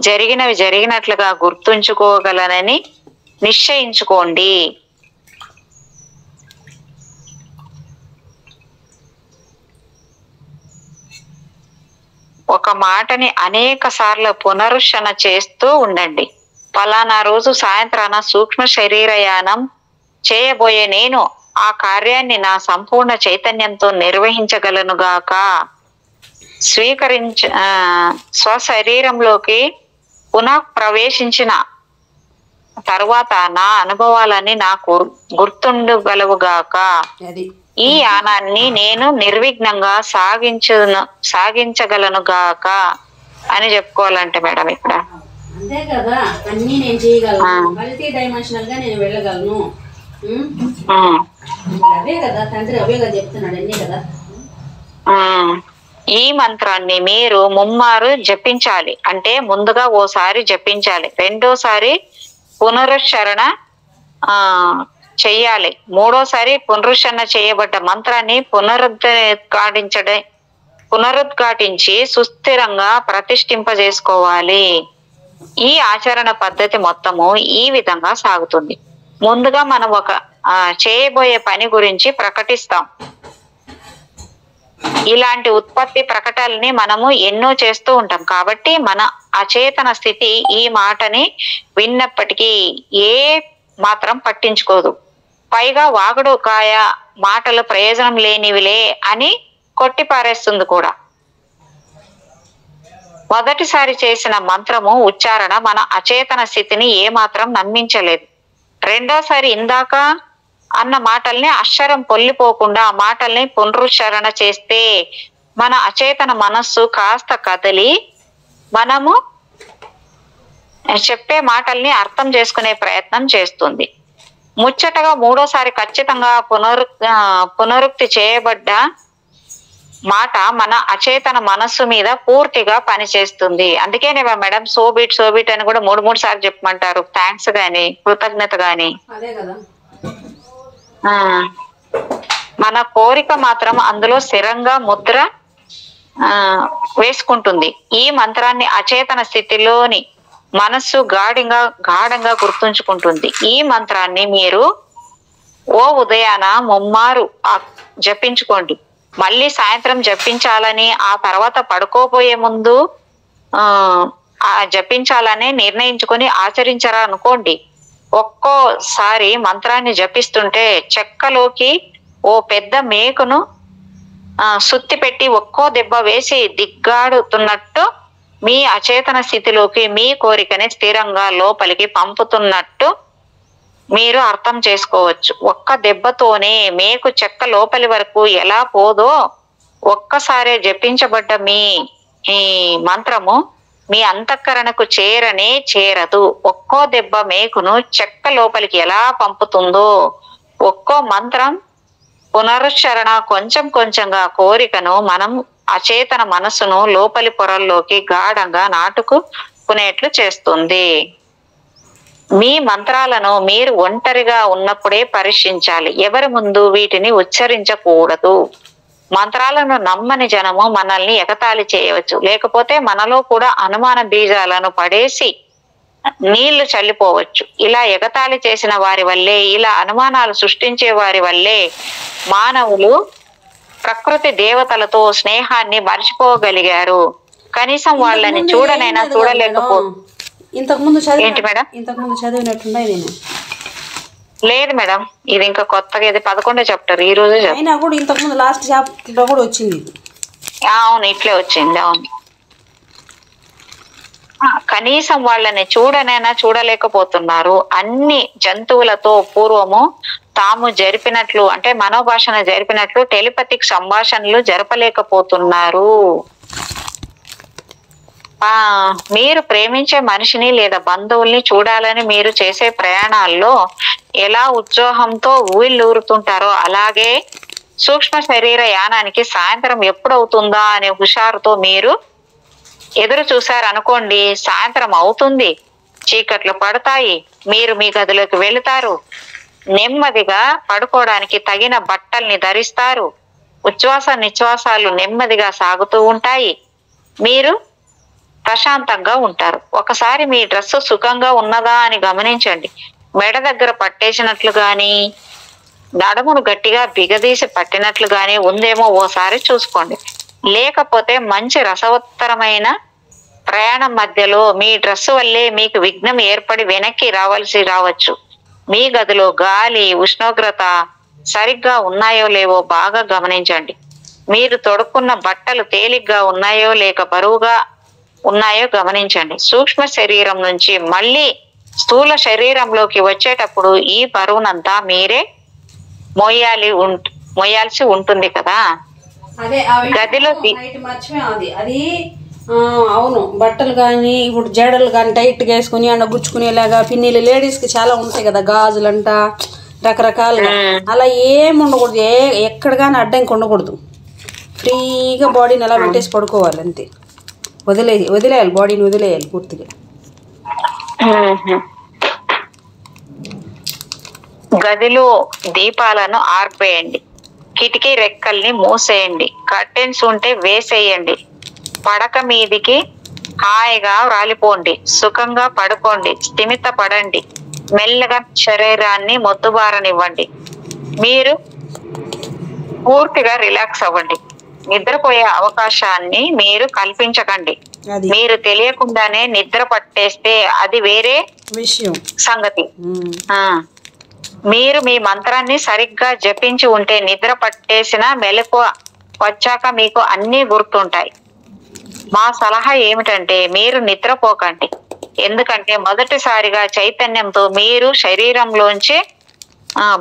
జరిగినవి జరిగినట్లుగా గుర్తుంచుకోగలనని నిశ్చయించుకోండి. ఒక మాటని అనేక సార్లు పునరుచ్చరణ చేస్తూ ఉండండి. ఫలానా రోజు సాయంత్రాన సూక్ష్మ శరీరయానం చేయబోయే నేను ఆ కార్యాన్ని నా సంపూర్ణ చైతన్యంతో నిర్వహించగలనుగాక. స్వశరీరంలోకి పునః ప్రవేశించిన తరువాత నా అనుభవాలన్నీ నాకు గుర్తుండగలవుగాక. ఈ యానాన్ని నేను నిర్విఘ్నంగా సాగించగలనుగాక అని చెప్పుకోవాలంటే మేడం ఇక్కడ. అంతే కదా, అన్ని నేను చేయగలను, మల్టీ డైమెన్షనల్ గా నేను వెళ్ళగలను. అవే కదా తండ్రి, అవే కదా చెప్తున్నాడు, అన్నీ కదా. ఈ మంత్రాన్ని మీరు ముమ్మారు జపించాలి. అంటే ముందుగా ఓసారి జపించాలి, రెండోసారి పునరుచ్చరణ చెయ్యాలి, మూడోసారి పునరుచ్చరణ చేయబడ్డ మంత్రాన్ని పునరుద్ఘాటించి సుస్థిరంగా ప్రతిష్ఠింపజేసుకోవాలి. ఈ ఆచరణ పద్ధతి మొత్తము ఈ విధంగా సాగుతుంది. ముందుగా మనం ఒక చేయబోయే పని గురించి ప్రకటిస్తాం. ఇలాంటి ఉత్పత్తి ప్రకటనల్ని మనము ఎన్నో చేస్తూ ఉంటాం. కాబట్టి మన అచేతన స్థితి ఈ మాటని విన్నప్పటికీ ఏ మాత్రం పట్టించుకోదు. పైగా వాగుడు కాయ మాటలు ప్రయోజనం లేనివిలే అని కొట్టిపారేస్తుంది కూడా. మొదటిసారి చేసిన మంత్రము ఉచ్చారణ మన అచేతన స్థితిని ఏమాత్రం నమ్మించలేదు. రెండోసారి ఇందాక అన్న మాటల్ని అక్షరం పొల్లిపోకుండా ఆ మాటల్ని పునరుచ్చరణ చేస్తే మన అచేతన మనస్సు కాస్త కదిలి మనము చెప్పే మాటల్ని అర్థం చేసుకునే ప్రయత్నం చేస్తుంది. ముచ్చటగా మూడోసారి ఖచ్చితంగా పునరుక్తి చేయబడ్డ మాట మన అచేతన మనస్సు మీద పూర్తిగా పనిచేస్తుంది. అందుకేనే మేడం సోబిట్ అని కూడా 3 సార్లు చెప్పమంటారు. థ్యాంక్స్ గాని, కృతజ్ఞత గాని. మన కోరిక మాత్రం అందులో స్థిరంగా ముద్ర వేసుకుంటుంది. ఈ మంత్రాన్ని అచేతన స్థితిలోని మనస్సు గాఢంగా గుర్తుంచుకుంటుంది. ఈ మంత్రాన్ని మీరు ఉదయాన ముమ్మారు జపించుకోండి. మళ్ళీ సాయంత్రం జపించాలని, ఆ తర్వాత పడుకోబోయే ముందు జపించాలని నిర్ణయించుకొని ఆచరించారా అనుకోండి. ఒక్కోసారి మంత్రాన్ని జపిస్తుంటే చెక్కలోకి ఓ పెద్ద మేకును సుత్తి పెట్టి ఒక్కో దెబ్బ వేసి దిగ్గాడుతున్నట్టు మీ అచేతన స్థితిలోకి మీ కోరికని స్థిరంగా లోపలికి పంపుతున్నట్టు మీరు అర్థం చేసుకోవచ్చు. ఒక్క దెబ్బతోనే మేకు చెక్క లోపలి వరకు ఎలా పోదో ఒక్కసారే జపించబడ్డ ఈ మంత్రము మీ అంతఃకరణకు చేరదు. ఒక్కో దెబ్బ మేకును చెక్క లోపలికి ఎలా పంపుతుందో ఒక్కో మంత్రం పునరుచ్చరణ కొంచెం కొంచెంగా కోరికను మనం అచేతన మనసును లోపలి పొరల్లోకి గాఢంగా నాటుకునేట్లు చేస్తుంది. మీ మంత్రాలను మీరు ఒంటరిగా ఉన్నప్పుడే పరీక్షించాలి. ఎవరి ముందు వీటిని ఉచ్చరించకూడదు. మంత్రాలను నమ్మని జనము మనల్ని ఎగతాళి చేయవచ్చు, లేకపోతే మనలో కూడా అనుమాన బీజాలను పడేసి నీళ్లు చల్లిపోవచ్చు. ఇలా ఎగతాళి చేసిన వారి వల్లే, ఇలా అనుమానాలు సృష్టించే వారి వల్లే మానవులు ప్రకృతి దేవతలతో స్నేహాన్ని మర్చిపోగలిగారు. కనీసం వాళ్ళని చూడనైనా చూడలేకపో. ఇంతకుముందు ఏంటి మేడం? ఇంతకుముందు చదివినట్టున్నాయి నేను. లేదు మేడం, ఇది ఇంకా కొత్తగా, ఇది 11 చాప్టర్ ఈ రోజు. అయినా కూడా ఇంతకుముందు లాస్ట్ చాప్టర్ లో కూడా వచ్చింది. అవును, ఇట్లే వచ్చింది. అవును, కనీసం వాళ్ళని చూడనైనా చూడలేకపోతున్నారు. అన్ని జంతువులతో పూర్వము తాము జరిపినట్లు, అంటే మనోభాషణ జరిపినట్లు టెలిపతిక్ సంభాషణలు జరపలేకపోతున్నారు. మీరు ప్రేమించే మనిషిని లేదా బంధువుల్ని చూడాలని మీరు చేసే ప్రయాణాల్లో ఎలా ఉత్సాహంతో ఊళ్ళూరుతుంటారో అలాగే సూక్ష్మ శరీర యానానికి సాయంత్రం ఎప్పుడవుతుందా అనే హుషారుతో మీరు ఎదురు చూశారనుకోండి. సాయంత్రం అవుతుంది, చీకట్లు పడతాయి, మీరు మీ గదిలోకి వెళుతారు, నెమ్మదిగా పడుకోవడానికి తగిన బట్టల్ని ధరిస్తారు, ఉచ్ఛ్వాస నిశ్వాసాలు నెమ్మదిగా సాగుతూ ఉంటాయి, మీరు ప్రశాంతంగా ఉంటారు. ఒకసారి మీ డ్రెస్సు సుఖంగా ఉన్నదా అని గమనించండి. మెడ దగ్గర పట్టేసినట్లు గాని, నడుమును గట్టిగా బిగదీసి పట్టినట్లు గాని ఉందేమో ఓసారి చూసుకోండి. లేకపోతే మంచి రసవత్తరమైన ప్రయాణం మధ్యలో మీ డ్రెస్సు వల్లే మీకు విఘ్నం ఏర్పడి వెనక్కి రావచ్చు. మీ గదిలో గాలి, ఉష్ణోగ్రత సరిగ్గా ఉన్నాయో లేవో బాగా గమనించండి. మీరు తొడుక్కున్న బట్టలు తేలిగ్గా ఉన్నాయో లేక బరువుగా ఉన్నాయో గమనించండి. సూక్ష్మ శరీరం నుంచి మళ్ళీ స్థూల శరీరంలోకి వచ్చేటప్పుడు ఈ బరువునంతా మీరే మోయాల్సి ఉంటుంది కదా. గదిలో అది అవును, బట్టలు కానీ ఇప్పుడు జడలు కానీ టైట్గా వేసుకుని అన్న గుచ్చుకునేలాగా పిన్నీలు లేడీస్కి చాలా ఉంటాయి కదా, గాజులంట రకరకాలుగా. అలా ఏమి ఉండకూడదు, ఎక్కడ కానీ అడ్డంకి ఉండకూడదు. ఫ్రీగా బాడీని అలా పెట్టేసి పడుకోవాలి అంతే. వదిలేయాలి, బాడీని వదిలేయాలి పూర్తిగా. గదిలో దీపాలను ఆర్పేయండి, కిటికీ రెక్కల్ని మూసేయండి, కర్టెన్స్ ఉంటే వేసేయండి, పడక మీదికి హాయిగా రాలిపోండి, సుఖంగా పడుకోండి, స్థిమిత పడండి, మెల్లగా శరీరాన్ని మొద్దుబారనివ్వండి, మీరు పూర్తిగా రిలాక్స్ అవ్వండి. నిద్రపోయే అవకాశాన్ని మీరు కల్పించకండి. మీరు తెలియకుండానే నిద్ర పట్టేస్తే అది వేరే విషయం సంగతి. మీరు మీ మంత్రాన్ని సరిగ్గా జపించి ఉంటే నిద్ర పట్టేసిన మెలకువ వచ్చాక మీకు అన్నీ గుర్తుంటాయి. మా సలహా ఏమిటంటే మీరు నిద్రపోకండి. ఎందుకంటే మొదటిసారిగా చైతన్యంతో మీరు శరీరంలోంచి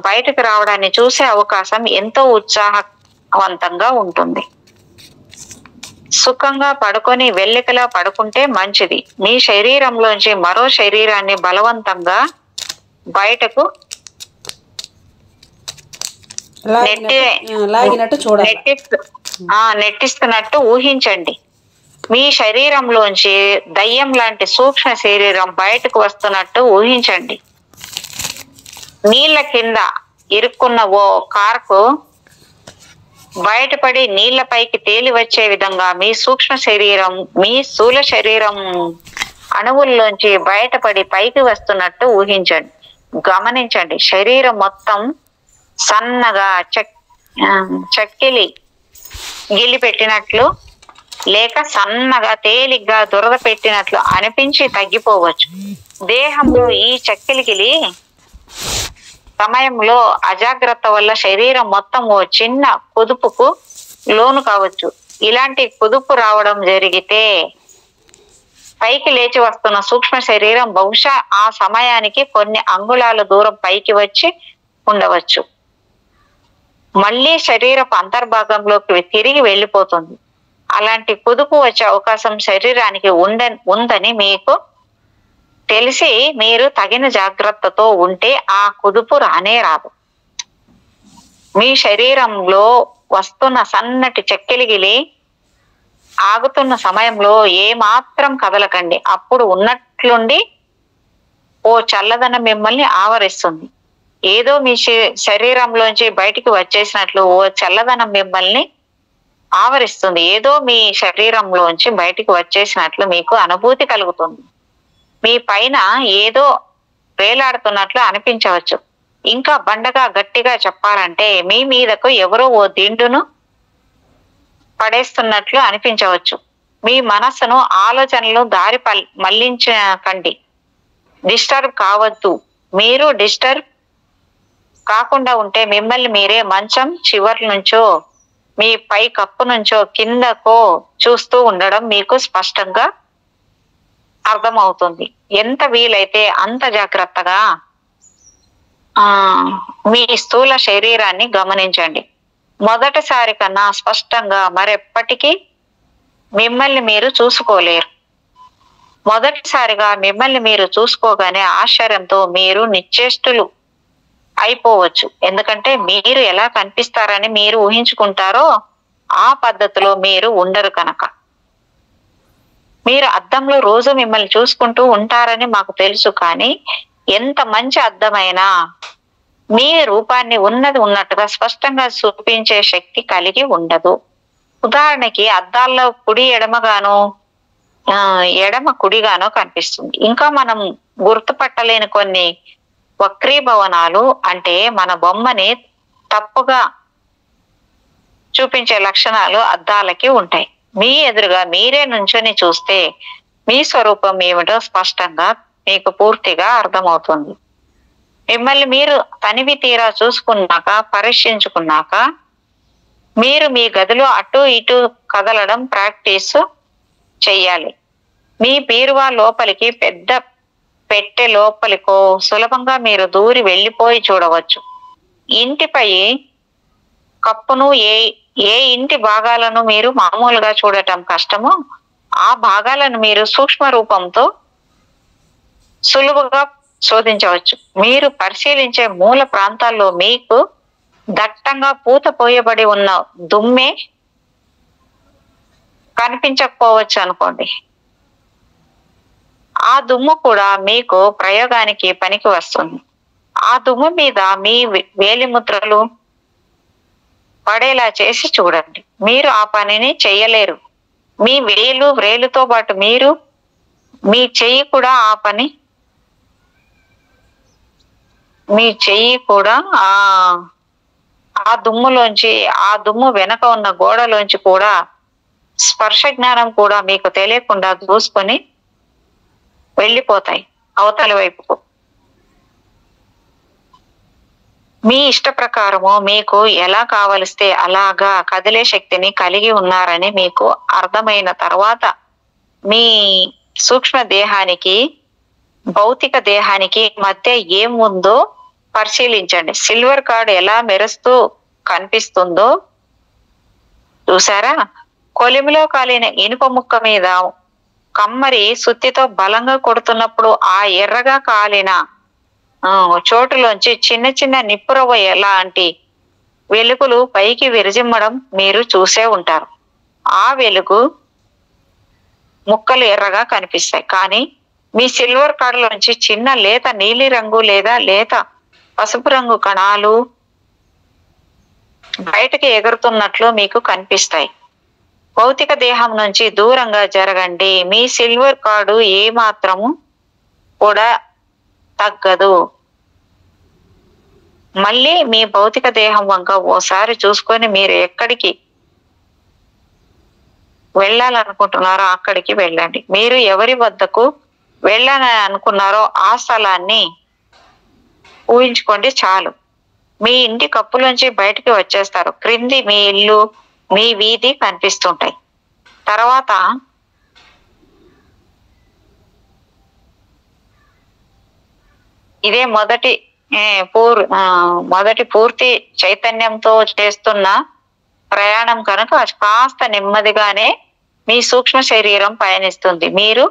బయటకు రావడాన్ని చూసే అవకాశం ఎంతో ఉత్సాహవంతంగా ఉంటుంది. సుఖంగా పడుకొని వెల్లికలా పడుకుంటే మంచిది. మీ శరీరంలోంచి మరో శరీరాన్ని బలవంతంగా బయటకు నెట్టిస్తున్నట్టు ఊహించండి. మీ శరీరంలోంచి దయ్యం లాంటి సూక్ష్మ శరీరం బయటకు వస్తున్నట్టు ఊహించండి. నీళ్ల కింద ఇరుక్కున్న ఓ కార్కు బయటపడి నీళ్లపైకి తేలి వచ్చే విధంగా మీ సూక్ష్మ శరీరం మీ స్థూల శరీరం అణువుల్లోంచి బయటపడి పైకి వస్తున్నట్టు ఊహించండి. గమనించండి, శరీరం మొత్తం సన్నగా చక్కిలి గిల్లి పెట్టినట్లు లేక సన్నగా తేలిగ్గా దురద పెట్టినట్లు అనిపించి తగ్గిపోవచ్చు. దేహంలో ఈ చక్కిలిగిలి సమయంలో అజాగ్రత్త వల్ల శరీరం మొత్తం ఓ చిన్న కుదుపుకు లోను కావచ్చు. ఇలాంటి కుదుపు రావడం జరిగితే పైకి లేచి వస్తున్న సూక్ష్మ శరీరం బహుశా ఆ సమయానికి కొన్ని అంగుళాల దూరం పైకి వచ్చి ఉండవచ్చు. మళ్ళీ శరీరపు అంతర్భాగంలోకి తిరిగి వెళ్ళిపోతుంది. అలాంటి కుదుపు వచ్చే అవకాశం శరీరానికి ఉందని మీకు తెలిసి మీరు తగిన జాగ్రత్తతో ఉంటే ఆ కుదుపు రానే రాదు. మీ శరీరంలో వస్తున్న సన్నటి చెక్కిలిగిలి ఆగుతున్న సమయంలో ఏమాత్రం కదలకండి. అప్పుడు ఉన్నట్లుండి ఓ చల్లదనం మిమ్మల్ని ఆవరిస్తుంది. ఏదో మీ శరీరంలోంచి బయటికి వచ్చేసినట్లు ఓ చల్లదనం మిమ్మల్ని ఆవరిస్తుంది. ఏదో మీ శరీరంలోంచి బయటికి వచ్చేసినట్లు మీకు అనుభూతి కలుగుతుంది. మీ పైన ఏదో వేలాడుతున్నట్లు అనిపించవచ్చు. ఇంకా బండగా గట్టిగా చెప్పాలంటే మీ మీదకు ఎవరో ఓ దిండును పడేస్తున్నట్లు అనిపించవచ్చు. మీ మనస్సును ఆలోచనలు దారి మళ్లించకండి. డిస్టర్బ్ కావద్దు. మీరు డిస్టర్బ్ కాకుండా ఉంటే మిమ్మల్ని మీరే మంచం చివరి నుంచో మీ పై కప్పు నుంచో కిందకో చూస్తూ ఉండడం మీకు స్పష్టంగా అర్థమవుతుంది. ఎంత వీలైతే అంత జాగ్రత్తగా మీ స్థూల శరీరాన్ని గమనించండి. మొదటిసారి కన్నా స్పష్టంగా మరెప్పటికీ మిమ్మల్ని మీరు చూసుకోలేరు. మొదటిసారిగా మిమ్మల్ని మీరు చూసుకోగానే ఆశ్చర్యంతో మీరు నిశ్చేష్టులు అయిపోవచ్చు. ఎందుకంటే మీరు ఎలా కనిపిస్తారని మీరు ఊహించుకుంటారో ఆ పద్ధతిలో మీరు ఉండరు కనుక. మీరు అద్దంలో రోజు మిమ్మల్ని చూసుకుంటూ ఉంటారని మాకు తెలుసు. కానీ ఎంత మంచి అద్దమైనా మీ రూపాన్ని ఉన్నట్టుగా స్పష్టంగా చూపించే శక్తి కలిగి ఉండదు. ఉదాహరణకి అద్దాల్లో కుడి ఎడమగానో ఎడమ కుడిగానో కనిపిస్తుంది. ఇంకా మనం గుర్తుపట్టలేని కొన్ని వక్రీభవనాలు అంటే మన బొమ్మని తప్పుగా చూపించే లక్షణాలు అద్దాలకి ఉంటాయి. మీ ఎదురుగా మీరే నుంచొని చూస్తే మీ స్వరూపం ఏమిటో స్పష్టంగా మీకు పూర్తిగా అర్థమవుతుంది. మిమ్మల్ని మీరు తనివి తీరా చూసుకున్నాక పరీక్షించుకున్నాక మీరు మీ గదిలో అటు ఇటు కదలడం ప్రాక్టీస్ చెయ్యాలి. మీ బీరువా లోపలికి పెద్ద పెట్టె లోపలికో సులభంగా మీరు దూరి వెళ్ళిపోయి చూడవచ్చు. ఇంటిపై కప్పును ఏ ఇంటి భాగాలను మీరు మామూలుగా చూడటం కష్టమో ఆ భాగాలను మీరు సూక్ష్మ రూపంతో సులువుగా శోధించవచ్చు. మీరు పరిశీలించే మూల ప్రాంతాల్లో మీకు దట్టంగా పూత పోయబడి ఉన్న దుమ్మే కనిపించకపోవచ్చు అనుకోండి. ఆ దుమ్ము కూడా మీకు ప్రయోగానికి పనికి వస్తుంది. ఆ దుమ్ము మీద మీ వేలిముద్రలు పడేలా చేసి చూడండి. మీరు ఆ పనిని చెయ్యలేరు. మీ వ్రేలుతో పాటు మీ చెయ్యి కూడా ఆ దుమ్ములోంచి ఆ దుమ్ము వెనక ఉన్న గోడలోంచి కూడా స్పర్శ జ్ఞానం కూడా మీకు తెలియకుండా దూసుకొని వెళ్ళిపోతాయి అవతలి వైపుకు. మీ ఇష్ట ప్రకారము మీకు ఎలా కావలిస్తే అలాగా కదిలే శక్తిని కలిగి ఉన్నారని మీకు అర్థమైన తర్వాత మీ సూక్ష్మ దేహానికి భౌతిక దేహానికి మధ్య ఏముందో పరిశీలించండి. సిల్వర్ కార్డ్ ఎలా మెరుస్తూ కనిపిస్తుందో చూసారా? కొలిమిలో కాలిన ఇనుప ముక్క మీద కమ్మరి సుత్తితో బలంగా కొడుతున్నప్పుడు ఆ ఎర్రగా కాలిన చోటులోంచి చిన్న చిన్న నిప్పురవ్వ లాంటి వెలుగులు పైకి విరజిమ్మడం మీరు చూసే ఉంటారు. ఆ వెలుగు ముక్కలు ఎర్రగా కనిపిస్తాయి. కానీ మీ సిల్వర్ కార్డులోంచి చిన్న లేత నీలి రంగు లేదా లేత పసుపు రంగు కణాలు బయటకి ఎగురుతున్నట్లు మీకు కనిపిస్తాయి. భౌతిక దేహం నుంచి దూరంగా జరగండి. మీ సిల్వర్ కార్డు ఏ మాత్రము కూడా తగ్గదు. మళ్ళీ మీ భౌతిక దేహం వంక ఓసారి చూసుకొని మీరు ఎక్కడికి వెళ్ళాలనుకుంటున్నారో అక్కడికి వెళ్ళండి. మీరు ఎవరి వద్దకు వెళ్ళాలని అనుకున్నారో ఆ స్థలాన్ని ఊహించుకోండి చాలు. మీ ఇంటి కప్పులోంచి బయటికి వచ్చేస్తారు. క్రింది మీ ఇల్లు మీ వీధి కనిపిస్తుంటాయి. తర్వాత ఇదే మొదటి పూర్తి చైతన్యంతో చేస్తున్న ప్రయాణం కనుక కాస్త నెమ్మదిగానే మీ సూక్ష్మ శరీరం పయనిస్తుంది. మీరు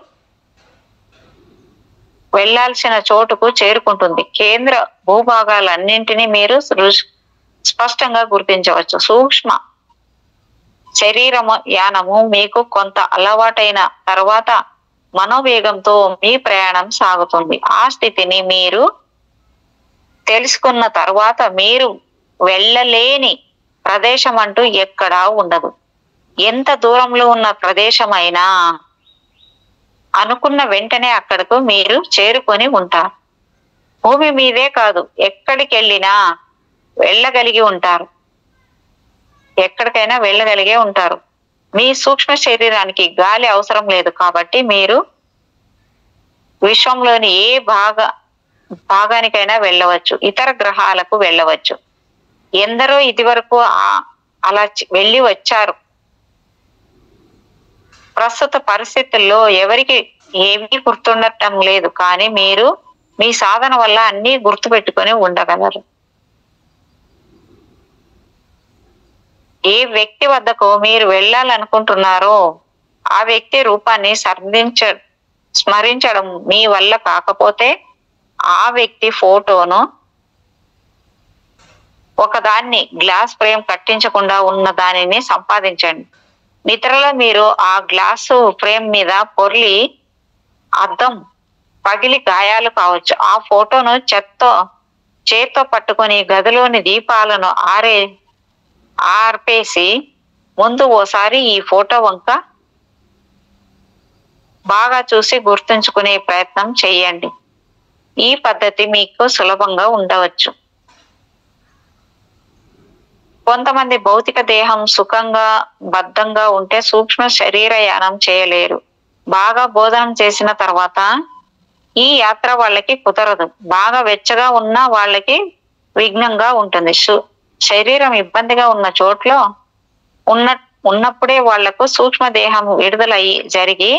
వెళ్లాల్సిన చోటుకు చేరుకుంటుంది. కేంద్ర భూభాగాలన్నింటినీ మీరు స్పష్టంగా గుర్తించవచ్చు. సూక్ష్మ శరీరము యానము మీకు కొంత అలవాటైన తర్వాత మనోవేగంతో మీ ప్రయాణం సాగుతుంది. ఆ స్థితిని మీరు తెలుసుకున్న తర్వాత మీరు వెళ్ళలేని ప్రదేశం అంటూ ఎక్కడా ఉండదు. ఎంత దూరంలో ఉన్న ప్రదేశమైనా అనుకున్న వెంటనే అక్కడకు మీరు చేరుకొని ఉంటారు. భూమి మీదే కాదు, ఎక్కడికి వెళ్ళినా వెళ్ళగలిగి ఉంటారు. ఎక్కడికైనా వెళ్ళగలిగే ఉంటారు. మీ సూక్ష్మ శరీరానికి గాలి అవసరం లేదు కాబట్టి మీరు విశ్వంలోని ఏ భాగానికైనా వెళ్ళవచ్చు. ఇతర గ్రహాలకు వెళ్ళవచ్చు. ఎందరో ఇదివరకు అలా వెళ్ళి వచ్చారు. ప్రస్తుత పరిస్థితుల్లో ఎవరికి ఏమీ గుర్తుండటం లేదు, కానీ మీరు మీ సాధన వల్ల అన్ని గుర్తు పెట్టుకొని ఉండగలరు. ఏ వ్యక్తి వద్దకు మీరు వెళ్ళాలనుకుంటున్నారో ఆ వ్యక్తి రూపాన్ని స్మరించడం మీ వల్ల కాకపోతే ఆ వ్యక్తి ఫోటోను ఒకదాన్ని గ్లాస్ ఫ్రేమ్ కట్టించకుండా ఉన్న దానిని సంపాదించండి. నిద్రలో మీరు ఆ గ్లాసు ఫ్రేమ్ మీద పొర్లి అద్దం పగిలి గాయాలు కావచ్చు. ఆ ఫోటోను చేత్తో పట్టుకొని గదిలోని దీపాలను ఆర్పేసి ముందు ఓసారి ఈ ఫోటో వంక బాగా చూసి గుర్తుంచుకునే ప్రయత్నం చేయండి. ఈ పద్ధతి మీకు సులభంగా ఉండవచ్చు. కొంతమంది భౌతిక దేహం సుఖంగా బద్ధంగా ఉంటే సూక్ష్మ శరీరయానం చేయలేరు. బాగా భోజనం చేసిన తర్వాత ఈ యాత్ర వాళ్ళకి కుదరదు. బాగా వెచ్చగా ఉన్న వాళ్ళకి విఘ్నంగా ఉంటుంది. శరీరం ఇబ్బందిగా ఉన్న చోట్లో ఉన్నప్పుడే వాళ్లకు సూక్ష్మ దేహం విడుదలయ్యి జరిగి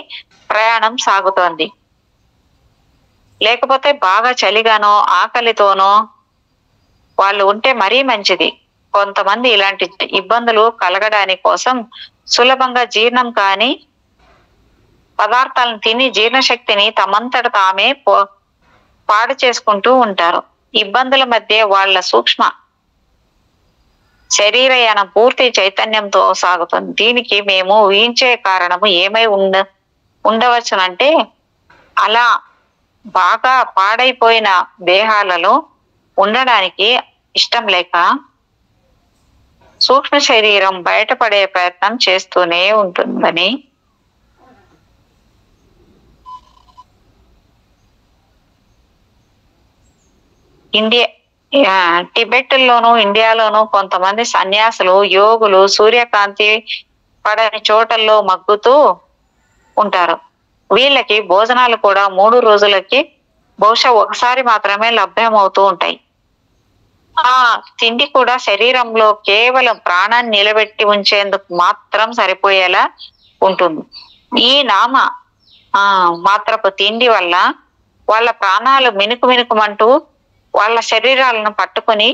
ప్రయాణం సాగుతోంది. లేకపోతే బాగా చలిగానో ఆకలితోనో వాళ్ళు ఉంటే మరీ మంచిది. కొంతమంది ఇలాంటి ఇబ్బందులు కలగడాని కోసం సులభంగా జీర్ణం కాని పదార్థాలను తిని జీర్ణశక్తిని తమంతట తామే పాడు చేసుకుంటూ ఉంటారు. ఇబ్బందుల మధ్య వాళ్ళ సూక్ష్మ శరీరయానం పూర్తి చైతన్యంతో సాగుతుంది. దీనికి మేము ఊహించే కారణము ఏమై ఉండవచ్చునంటే అలా బాగా పాడైపోయిన దేహాలలో ఉండడానికి ఇష్టం లేక సూక్ష్మ శరీరం బయటపడే ప్రయత్నం చేస్తూనే ఉంటుందని. టిబెట్లోను ఇండియాలోను కొంతమంది సన్యాసులు యోగులు సూర్యకాంతి పడని చోటల్లో మగ్గుతూ ఉంటారు. వీళ్ళకి భోజనాలు కూడా 3 రోజులకి బహుశా ఒకసారి మాత్రమే లభ్యమవుతూ ఉంటాయి. ఆ తిండి కూడా శరీరంలో కేవలం ప్రాణాన్ని నిలబెట్టి ఉంచేందుకు మాత్రం సరిపోయేలా ఉంటుంది. ఈ మాత్రపు తిండి వల్ల వాళ్ళ ప్రాణాలు మినుకుమంటూ వాళ్ళ శరీరాలను పట్టుకొని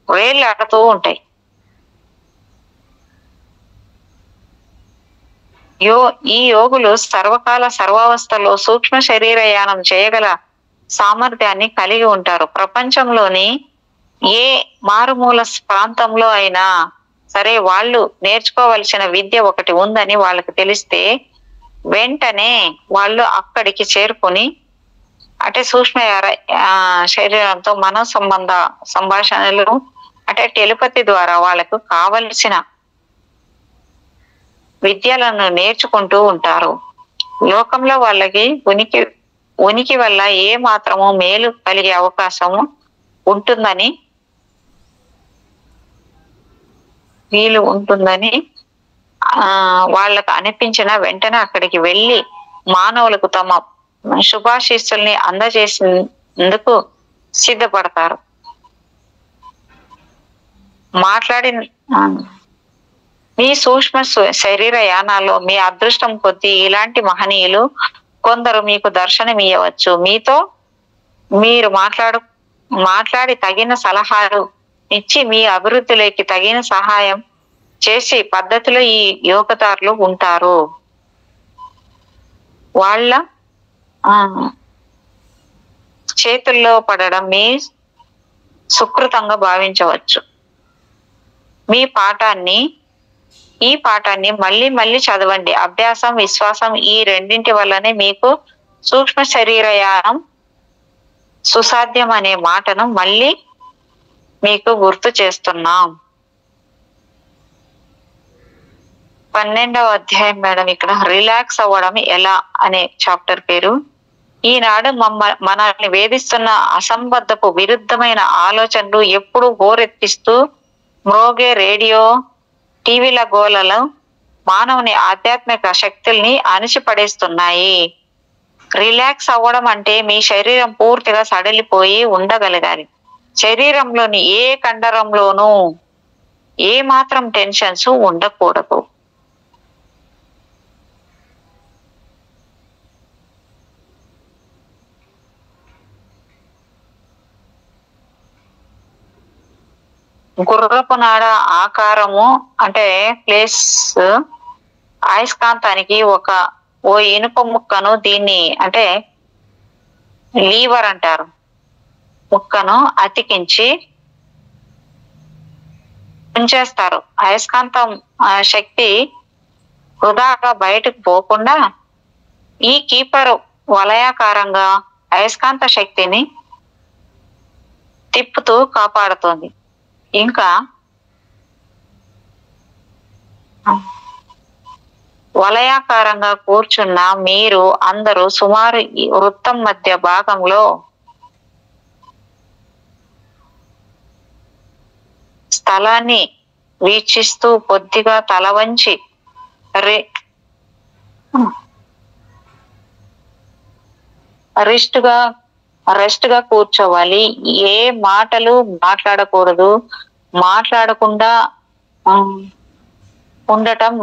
వేళ్ళాడుతూ ఉంటాయి. ఈ యోగులు సర్వకాల సర్వావస్థలో సూక్ష్మ శరీరయానం చేయగల సామర్థ్యాన్ని కలిగి ఉంటారు. ప్రపంచంలోని ఏ మారుమూల ప్రాంతంలో అయినా సరే వాళ్ళు నేర్చుకోవలసిన విద్య ఒకటి ఉందని వాళ్ళకి తెలిస్తే వెంటనే వాళ్ళు అక్కడికి చేరుకుని అంటే సూక్ష్మ శరీరంతో మన సంభాషణలు అంటే టెలిపతి ద్వారా వాళ్ళకు కావలసిన విద్యలను నేర్చుకుంటూ ఉంటారు. లోకంలో వాళ్ళకి ఉనికి వల్ల ఏ మాత్రము మేలు కలిగే అవకాశము ఉంటుందని వాళ్ళకు అనిపించిన వెంటనే అక్కడికి వెళ్ళి మానవులకు తమ శుభాశీస్సుల్ని అందజేసేందుకు సిద్ధపడతారు. మీ సూక్ష్మ శరీర యానాల్లో మీ అదృష్టం కొద్దీ ఇలాంటి మహనీయులు కొందరు మీకు దర్శనమియ్యవచ్చు. మీతో మీరు మాట్లాడి తగిన సలహాలు ఇచ్చి మీ అభివృద్ధిలోకి తగిన సహాయం చేసే పద్ధతిలో ఈ యోగదారులు ఉంటారు. వాళ్ళ చేతుల్లో పడడం మీ సుకృతంగా భావించవచ్చు. ఈ పాఠాన్ని మళ్ళీ చదవండి. అభ్యాసం, విశ్వాసం ఈ రెండింటి వల్లనే మీకు సూక్ష్మ శరీరయానం సుసాధ్యం అనే మాటను మళ్ళీ మీకు గుర్తు చేస్తున్నాం. 12వ అధ్యాయం మేడం. ఇక్కడ రిలాక్స్ అవ్వడం ఎలా అనే చాప్టర్ పేరు. ఈనాడు మనల్ని వేధిస్తున్న అసంబద్ధపు విరుద్ధమైన ఆలోచనలు ఎప్పుడు హోరెత్తిస్తూ మ్రోగే రేడియో, టీవీల గోలలో మానవుని ఆధ్యాత్మిక శక్తుల్ని అణిచిపడేస్తున్నాయి. రిలాక్స్ అవ్వడం అంటే మీ శరీరం పూర్తిగా సడలిపోయి ఉండగలగాలి. శరీరంలోని ఏ కండరంలోనూ ఏ మాత్రం టెన్షన్స్ ఉండకూడదు. గుర్రపు నాడ ఆకారము అంటే ప్లేస్ అయస్కాంతానికి ఓ ఇనుప ముక్కను, దీన్ని అంటే లీవర్ అంటారు, ముక్కను అతికించి ఉంచేస్తారు. అయస్కాంతం శక్తి వృధాగా బయటకు పోకుండా ఈ కీపర్ వలయాకారంగా అయస్కాంత శక్తిని తిప్పుతూ కాపాడుతుంది. ఇంకా వలయాకారంగా కూర్చున్న మీరు అందరూ సుమారు ఈ వృత్తం మధ్య భాగంలో స్థలాన్ని వీక్షిస్తూ కొద్దిగా తల వంచి రెస్ట్ గా కూర్చోవాలి. ఏ మాటలు మాట్లాడకూడదు. మాట్లాడకుండా ఉండటం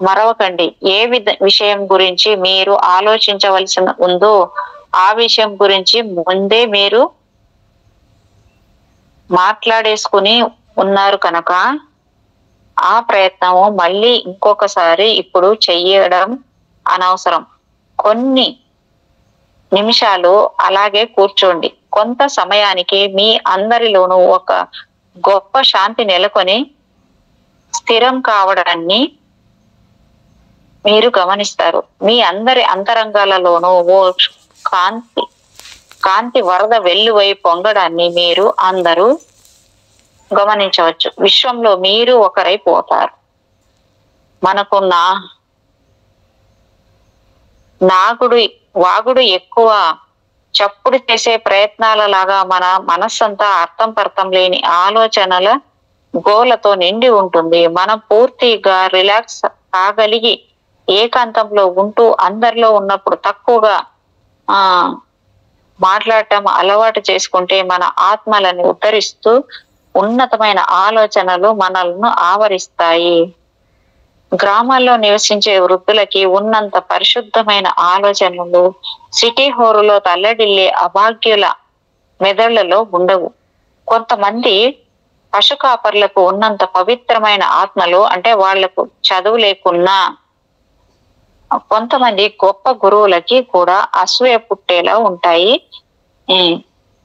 మరవకండి. ఏ విషయం గురించి మీరు ఆలోచించవలసి ఉందో ఆ విషయం గురించి ముందే మీరు మాట్లాడేసుకుని ఉన్నారు కనుక ఆ ప్రయత్నము మళ్ళీ ఇంకొకసారి ఇప్పుడు చెయ్యడం అనవసరం. కొన్ని నిమిషాలు అలాగే కూర్చోండి. కొంత సమయానికి మీ అందరిలోనూ ఒక గొప్ప శాంతి నెలకొని స్థిరం కావడాన్ని మీరు గమనిస్తారు. మీ అందరి అంతరంగాలలోనూ ఓ కాంతి వరద వెల్లువై పొంగడాన్ని మీరు అందరూ గమనించవచ్చు. విశ్వంలో మీరు ఒకరైపోతారు. మనకున్న వాగుడు ఎక్కువ చప్పుడు చేసే ప్రయత్నాల లాగా మన మనస్సంతా అర్థం లేని ఆలోచనల గోలతో నిండి ఉంటుంది. మనం పూర్తిగా రిలాక్స్ కాగలిగి ఏకాంతంలో ఉంటూ అందరిలో ఉన్నప్పుడు తక్కువగా మాట్లాడటం అలవాటు చేసుకుంటే మన ఆత్మలను ఉద్ధరిస్తూ ఉన్నతమైన ఆలోచనలు మనల్ని ఆవరిస్తాయి. గ్రామాల్లో నివసించే వృద్ధులకి ఉన్నంత పరిశుద్ధమైన ఆలోచనలు సిటీ హోరులో తల్లడిల్లే అభాగ్యుల మెదళ్లలో ఉండవు. కొంతమంది పశు కాపర్లకు ఉన్నంత పవిత్రమైన ఆత్మలు, అంటే వాళ్లకు చదువు లేకున్నా కొంతమంది గొప్ప గురువులకి కూడా అసూయ పుట్టేలా ఉంటాయి.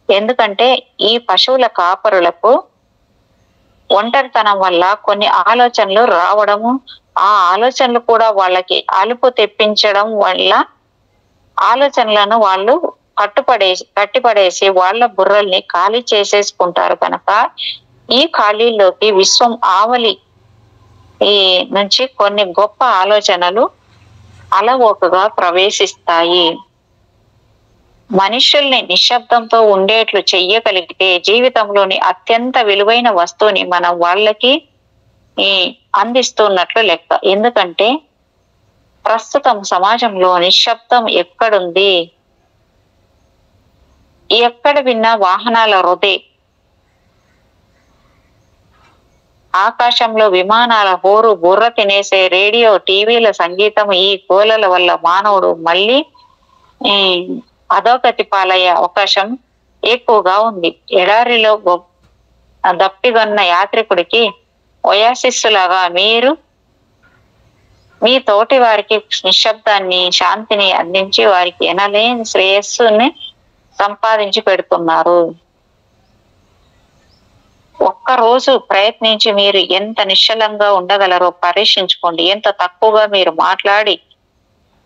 ఎందుకంటే ఈ పశువుల కాపరులకు ఒంటరితనం వల్ల కొన్ని ఆలోచనలు రావడము, ఆ ఆలోచనలు కూడా వాళ్ళకి తెప్పించడం వల్ల ఆలోచనలను వాళ్ళు కట్టిపడేసి వాళ్ళ బుర్రల్ని ఖాళీ చేసేసుకుంటారు. కనుక ఈ ఖాళీలోకి విశ్వం ఆవలి నుంచి కొన్ని గొప్ప ఆలోచనలు అలవోకగా ప్రవేశిస్తాయి. మనుషుల్ని నిశ్శబ్దంతో ఉండేట్లు చెయ్యగలిగితే జీవితంలోని అత్యంత విలువైన వస్తువుని మనం వాళ్ళకి అందిస్తున్నట్లు లెక్క. ఎందుకంటే ప్రస్తుతం సమాజంలో నిశ్శబ్దం ఎక్కడుంది? ఎక్కడ విన్నా వాహనాల రొదే, ఆకాశంలో విమానాల హోరు, బుర్ర తినేసే రేడియో, టీవీల సంగీతం, ఈ గోలల వల్ల మానవుడు మళ్ళీ అధోగతి పాలయ్యే అవకాశం ఎక్కువగా ఉంది. ఎడారిలో దప్పిగొన్న యాత్రికుడికి ఓయాసిస్సులాగా మీరు మీ తోటి వారికి నిశ్శబ్దాన్ని, శాంతిని అందించి వారికి ఎనలేని శ్రేయస్సుని సంపాదించి పెడుతున్నారు. ఒక్కరోజు ప్రయత్నించి మీరు ఎంత నిశ్చలంగా ఉండగలరో పరీక్షించుకోండి. ఎంత తక్కువగా మీరు మాట్లాడి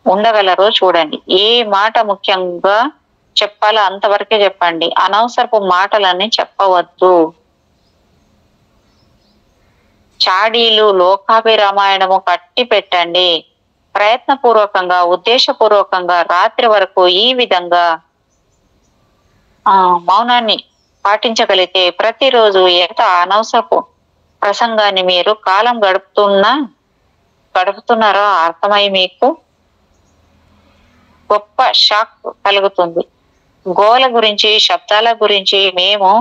ఉండగలరో చూడండి. ఏ మాట ముఖ్యంగా చెప్పాలో అంతవరకే చెప్పండి. అనవసరపు మాటలని చెప్పవద్దు. చాడీలు, లోకాభిరామాయణము కట్టి పెట్టండి. ప్రయత్నపూర్వకంగా, ఉద్దేశపూర్వకంగా రాత్రి వరకు ఈ విధంగా మౌనాన్ని పాటించగలిగితే ప్రతిరోజు ఎంత అనవసరపు ప్రసంగాన్ని మీరు కాలం గడుపుతున్నారో అర్థమై మీకు గొప్ప షాక్ కలుగుతుంది. గోల గురించి, శబ్దాల గురించి మేము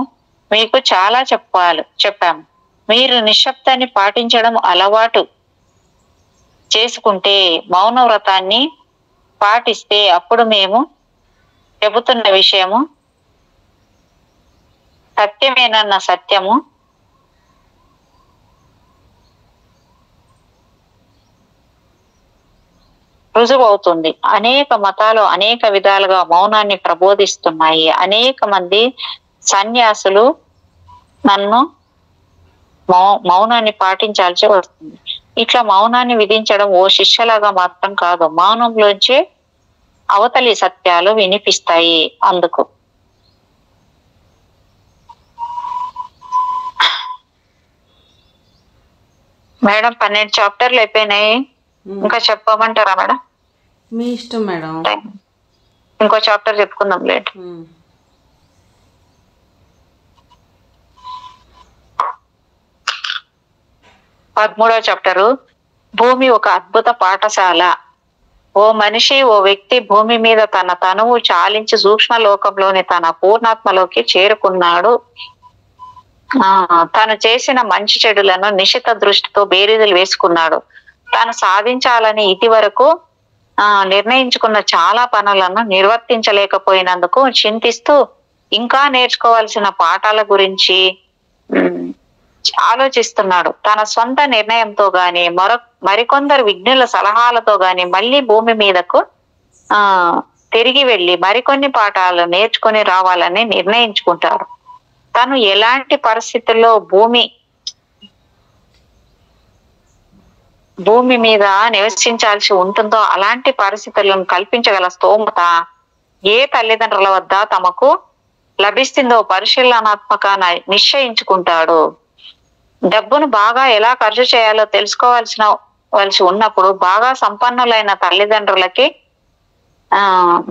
మీకు చాలా చెప్పాము. మీరు నిశ్శబ్దాన్ని పాటించడం అలవాటు చేసుకుంటే, మౌన వ్రతాన్ని పాటిస్తే అప్పుడు మేము చెబుతున్న విషయము సత్యమేనన్న సత్యము రుజువవుతుంది. అనేక మతాలు అనేక విధాలుగా మౌనాన్ని ప్రబోధిస్తున్నాయి. అనేక మంది సన్యాసులు నన్ను మౌనాన్ని పాటించాల్సి వస్తుంది. ఇట్లా మౌనాన్ని విధించడం ఓ శిష్యలాగా మాత్రం కాదు, మౌనంలోంచే అవతలి సత్యాలు వినిపిస్తాయి. అందుకు మేడం 12 చాప్టర్లు అయిపోయినాయి. ఇంకా చెప్పమంటారా మేడం? మీ ఇష్టం మేడం. ఇంకో చాప్టర్ చెప్పుకుందాం లేట్. 13వ చాప్టరు, భూమి ఒక అద్భుత పాఠశాల. ఓ మనిషి, ఓ వ్యక్తి భూమి మీద తన తనువు చాలించి సూక్ష్మ లోకంలోని తన పూర్ణాత్మలోకి చేరుకున్నాడు. తాను చేసిన మంచి చెడులను నిశిత దృష్టితో బేరీజులు వేసుకున్నాడు. తాను సాధించాలని ఇది వరకు నిర్ణయించుకున్న చాలా పనులను నిర్వర్తించలేకపోయినందుకు చింతిస్తూ ఇంకా నేర్చుకోవాల్సిన పాఠాల గురించి ఆలోచిస్తున్నాడు. తన సొంత నిర్ణయంతో గాని మరికొందరు విజ్ఞుల సలహాలతో గాని మళ్ళీ భూమి మీదకు తిరిగి వెళ్ళి మరికొన్ని పాఠాలు నేర్చుకుని రావాలని నిర్ణయించుకుంటాడు. తను ఎలాంటి పరిస్థితుల్లో భూమి మీద నివసించాల్సి ఉంటుందో అలాంటి పరిస్థితులను కల్పించగల స్తోమత ఏ తల్లిదండ్రుల వద్ద తమకు లభిస్తుందో పరిశీలనాత్మక నిశ్చయించుకుంటాడు. డబ్బును బాగా ఎలా ఖర్చు చేయాలో తెలుసుకోవాల్సి ఉన్నప్పుడు బాగా సంపన్నులైన తల్లిదండ్రులకి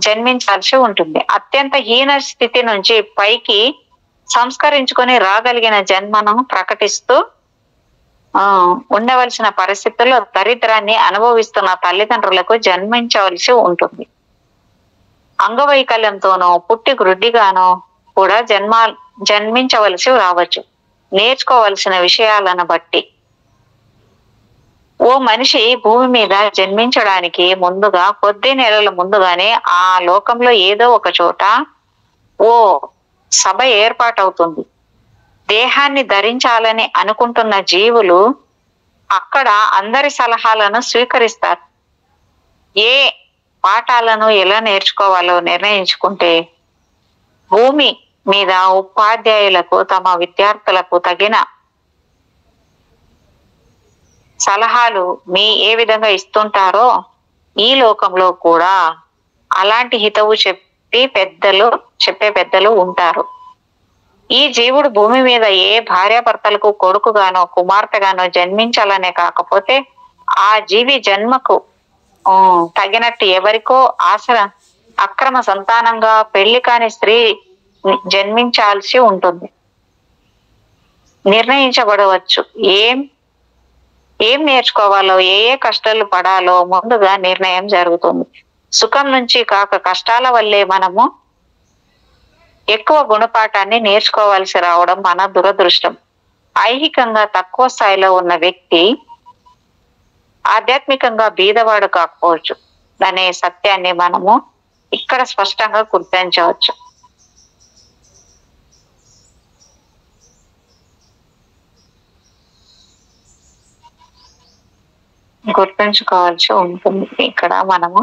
జన్మించాల్సి ఉంటుంది. అత్యంత హీన స్థితి నుంచి పైకి సంస్కరించుకొని రాగలిగిన జన్మను ప్రకటిస్తూ ఉండవలసిన పరిస్థితుల్లో దరిద్రాన్ని అనుభవిస్తున్న తల్లిదండ్రులకు జన్మించవలసి ఉంటుంది. అంగవైకల్యంతోనో పుట్టి గ్రుడ్డిగానో కూడా జన్మించవలసి రావచ్చు, నేర్చుకోవలసిన విషయాలను బట్టి. ఓ మనిషి భూమి మీద జన్మించడానికి ముందుగా కొద్ది నెలల ముందుగానే ఆ లోకంలో ఏదో ఒక చోట ఓ సభ ఏర్పాటవుతుంది. దేహాన్ని ధరించాలని అనుకుంటున్న జీవులు అక్కడ అందరి సలహాలను స్వీకరిస్తారు. ఏ పాఠాలను ఎలా నేర్చుకోవాలో నిర్ణయించుకుంటే భూమి మీద ఉపాధ్యాయులకు తమ విద్యార్థులకు తగిన సలహాలు ఏ విధంగా ఇస్తుంటారో ఈ లోకంలో కూడా అలాంటి హితవు చెప్పే పెద్దలు ఉంటారు. ఈ జీవుడు భూమి మీద ఏ భార్యాభర్తలకు కొడుకుగానో కుమార్తెగానో జన్మించాలనే కాకపోతే ఆ జీవి జన్మకు తగినట్టు ఎవరికో అక్రమ సంతానంగా పెళ్లి కాని స్త్రీ జన్మించాల్సి ఉంటుంది. నిర్ణయించబడవచ్చు. ఏం నేర్చుకోవాలో, ఏ కష్టాలు పడాలో ముందుగా నిర్ణయం జరుగుతుంది. సుఖం నుంచి కాక కష్టాల వల్లే మనము ఎక్కువ గుణపాఠాన్ని నేర్చుకోవాల్సి రావడం మన దురదృష్టం. ఐహికంగా తక్కువ స్థాయిలో ఉన్న వ్యక్తి ఆధ్యాత్మికంగా బీదవాడు కాకపోవచ్చు అనే సత్యాన్ని మనము ఇక్కడ స్పష్టంగా గుర్తించవచ్చు. గుర్తుంచుకోవాల్సి ఉంటుంది. ఇక్కడ మనము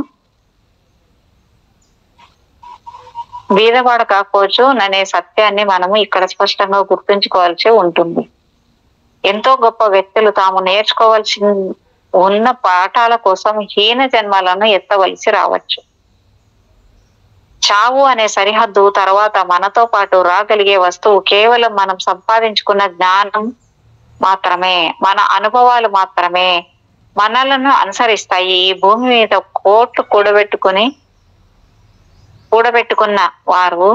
బీదవాడు కాకపోవచ్చు అనే సత్యాన్ని మనము ఇక్కడ స్పష్టంగా గుర్తుంచుకోవాల్సి ఉంటుంది. ఎంతో గొప్ప వ్యక్తులు తాము నేర్చుకోవాల్సి ఉన్న పాఠాల కోసం హీన జన్మలను ఎత్తవలసి రావచ్చు. చావు అనే సరిహద్దు తర్వాత మనతో పాటు రాగలిగే వస్తువు కేవలం మనం సంపాదించుకున్న జ్ఞానం మాత్రమే, మన అనుభవాలు మాత్రమే మనలను అనుసరిస్తాయి. ఈ భూమి మీద కోట్లు కూడబెట్టుకున్న వారు